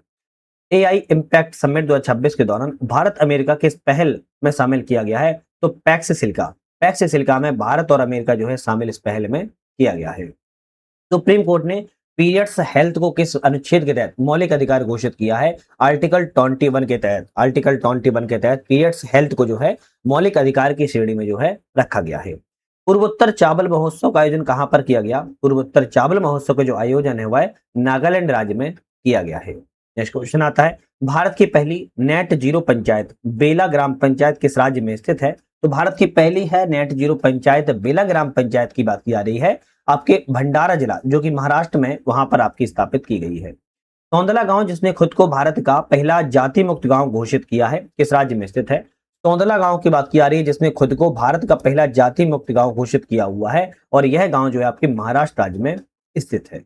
Speaker 1: AI इम्पैक्ट समिट 2026 के दौरान भारत अमेरिका किस पहल में शामिल किया गया है? तो पैक्स सिलिका में भारत और अमेरिका जो है शामिल इस पहल में किया गया है। सुप्रीम कोर्ट ने पीरियड्स हेल्थ को किस अनुच्छेद के तहत मौलिक अधिकार घोषित किया है? आर्टिकल 21 के तहत पीरियड्स हेल्थ को जो है मौलिक अधिकार की श्रेणी में जो है रखा गया है। पूर्वोत्तर चावल महोत्सव का आयोजन कहां पर किया गया? पूर्वोत्तर चावल महोत्सव का जो आयोजन है वह नागालैंड राज्य में किया गया है। नेक्स्ट क्वेश्चन आता है भारत की पहली नेट जीरो पंचायत बेला ग्राम पंचायत किस राज्य में स्थित है? तो भारत की पहली है नेट जीरो पंचायत बेला ग्राम पंचायत की बात की जा रही है आपके भंडारा जिला जो कि महाराष्ट्र में वहां पर आपकी स्थापित की गई है। सौंदला गांव जिसने खुद को भारत का पहला जाति मुक्त गांव घोषित किया है किस राज्य में स्थित है? सौंदला गांव की बात की जा रही है जिसने खुद को भारत का पहला जाति मुक्त गांव घोषित किया हुआ है और यह गांव जो है आपके महाराष्ट्र राज्य में स्थित है।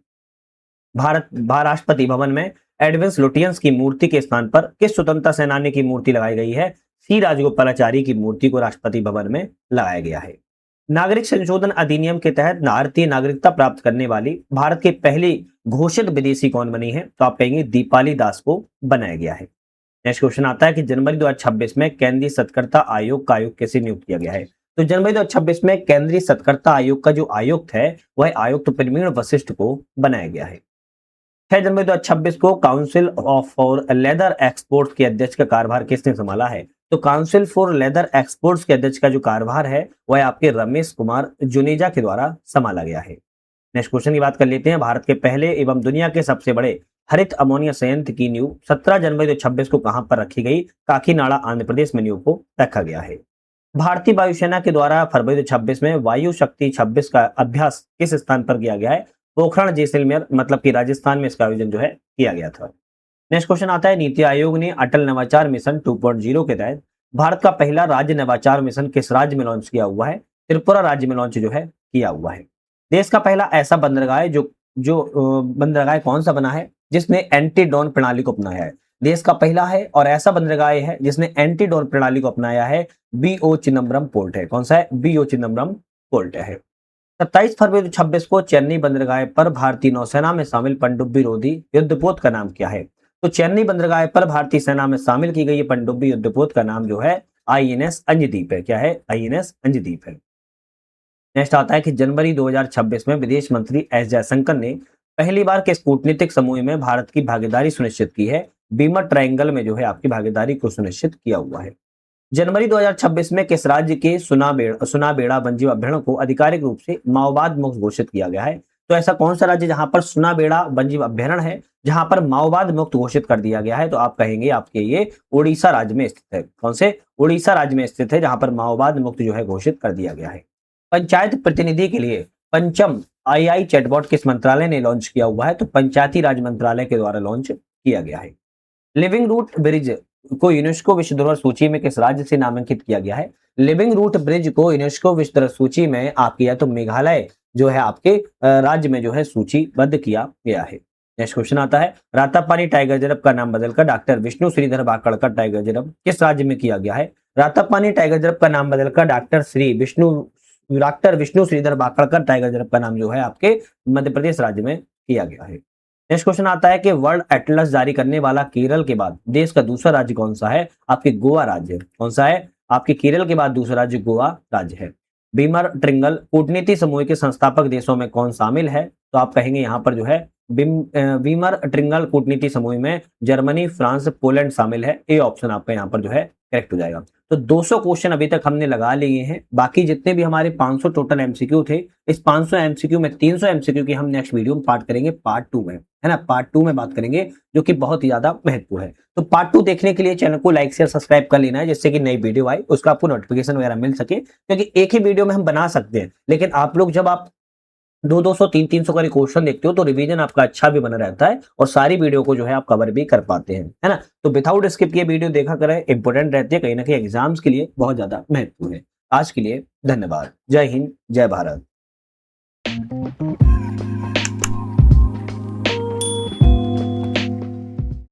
Speaker 1: राष्ट्रपति भवन में एडविंस लुटियंस की मूर्ति के स्थान पर किस स्वतंत्रता सेनानी की मूर्ति लगाई गई है? सी राजगोपालाचारी की मूर्ति को राष्ट्रपति भवन में लगाया गया है। नागरिक संशोधन अधिनियम के तहत भारतीय नागरिकता प्राप्त करने वाली भारत की पहली घोषित विदेशी कौन बनी है? तो आप कहेंगे दीपाली दास को बनाया गया है। नेक्स्ट क्वेश्चन आता है कि जनवरी 2026 में केंद्रीय सतर्कता आयोग का आयुक्त कैसे नियुक्त किया गया है? तो जनवरी 2026 में केंद्रीय सतर्कता आयोग का जो आयुक्त है वह आयुक्त प्रवीण वशिष्ठ को बनाया गया है। 6 जनवरी 2026 को council of for leather exports के अध्यक्ष का कार्यभार किसने संभाला है? तो काउंसिल फॉर लेदर एक्सपोर्ट्स के अध्यक्ष का जो कार्यभार है वह आपके रमेश कुमार जुनेजा के द्वारा संभाला गया है। नेक्स्ट क्वेश्चन की बात कर लेते हैं। भारत के पहले एवं दुनिया के सबसे बड़े हरित अमोनिया संयंत्र की नींव 17 जनवरी 2026 को कहां पर रखी गई? काकीनाडा आंध्र प्रदेश में नींव को रखा गया है। भारतीय वायुसेना के द्वारा फरवरी 2026 में वायु शक्ति 26 का अभ्यास किस स्थान पर किया गया है? पोखरण जैसलमेर मतलब कि राजस्थान में इसका आयोजन जो है किया गया था। नेक्स्ट क्वेश्चन आता है नीति आयोग ने अटल नवाचार मिशन 2.0 के तहत भारत का पहला राज्य नवाचार मिशन किस राज्य में लॉन्च किया हुआ है? त्रिपुरा राज्य में लॉन्च जो है किया हुआ है। देश का पहला ऐसा बंदरगाह बंदरगाह कौन सा बना है जिसने एंटी ड्रोन प्रणाली को अपनाया है? देश का पहला है और ऐसा बंदरगाह है जिसने एंटी ड्रोन प्रणाली को अपनाया है, बीओ चिदम्बरम पोर्ट है। कौन सा है? बीओ चिदम्बरम पोर्ट है। 27 फरवरी 2026 को चेन्नई बंदरगाह पर भारतीय नौसेना में शामिल पनडुब्बी रोधी युद्धपोत का नाम क्या है? तो चेन्नई बंदरगाह पर भारतीय सेना में शामिल की गई पनडुब्बी युद्धपोत का नाम जो है आईएनएस अंजदीप है। क्या है? आईएनएस अंजदीप है। नेक्स्ट आता है कि जनवरी 2026 में विदेश मंत्री एस जयशंकर ने पहली बार किस कूटनीतिक समूह में भारत की भागीदारी सुनिश्चित की है? बीमर ट्रायंगल में जो है आपकी भागीदारी को सुनिश्चित किया हुआ है। जनवरी 2026 में किस राज्य के सुनाबेड़ा वन्यजीव अभ्यारण्य को आधिकारिक रूप से माओवाद मुक्त घोषित किया गया है? तो ऐसा कौन सा राज्य जहां पर सुनाबेड़ा वन्यजीव अभ्यारण्य है जहां पर माओवाद मुक्त घोषित कर दिया गया है? तो आप कहेंगे आपके ये उड़ीसा राज्य में स्थित है। कौन से? उड़ीसा राज्य में स्थित है जहां पर माओवाद मुक्त जो है घोषित कर दिया गया है। पंचायत प्रतिनिधि के लिए पंचम आई चैटबॉट किस मंत्रालय ने लॉन्च किया हुआ है? तो पंचायती राज मंत्रालय के द्वारा लॉन्च किया गया है। लिविंग रूट ब्रिज को यूनेस्को विश्व धरोहर सूची में किस राज्य से नामांकित किया गया है? लिविंग रूट ब्रिज को यूनेस्को विश्व धरोहर सूची में आप किया तो मेघालय जो है आपके राज्य में जो है सूचीबद्ध किया गया है। नेक्स्ट क्वेश्चन आता है रातापानी टाइगर रिजर्व का नाम बदलकर doctor Vishnu Shridhar Bhakadkar tiger reserve किस राज्य में किया गया है? रातापानी टाइगर रिजर्व का नाम बदलकर doctor Vishnu Shridhar Bhakadkar tiger reserve का नाम जो है आपके मध्य प्रदेश राज्य में किया गया है। नेक्स्ट क्वेश्चन आता है कि वर्ल्ड एटलस जारी करने वाला केरल के बाद देश का दूसरा राज्य कौन सा है? आपके गोवा राज्य। कौन सा है? आपके केरल के बाद दूसरा राज्य गोवा राज्य है। बीमर ट्रिंगल कूटनीति समूह के संस्थापक देशों में कौन शामिल है? तो आप कहेंगे यहाँ पर जो है बीमर ट्रिंगल कूटनीति समूह में जर्मनी, फ्रांस, पोलैंड शामिल है। ए ऑप्शन आपका यहाँ पर जो है करेक्ट हो जाएगा। तो 200 क्वेश्चन अभी तक हमने लगा लिए हैं। बाकी जितने भी हमारे 500 टोटल एमसीक्यू थे, इस 500 एमसीक्यू में 300 एमसीक्यू की हम नेक्स्ट वीडियो में पार्ट करेंगे पार्ट 2 में, है ना। पार्ट 2 में बात करेंगे जो कि बहुत ही ज्यादा महत्वपूर्ण है। तो पार्ट 2 देखने के लिए चैनल को लाइक शेयर सब्सक्राइब कर लेना है जिससे कि नई वीडियो आए उसका आपको नोटिफिकेशन वगैरह मिल सके, क्योंकि एक ही वीडियो में हम बना सकते हैं, लेकिन आप लोग जब आप 200 300 का क्वेश्चन देखते हो तो रिवीजन आपका अच्छा भी बना रहता है और सारी वीडियो को जो है आप कवर भी कर पाते हैं, है ना। तो विदाउट स्किप किए वीडियो देखा करें, इंपोर्टेंट रहती है, कहीं ना कहीं एग्जाम्स के लिए बहुत ज्यादा महत्वपूर्ण है। आज के लिए धन्यवाद। जय हिंद, जय भारत।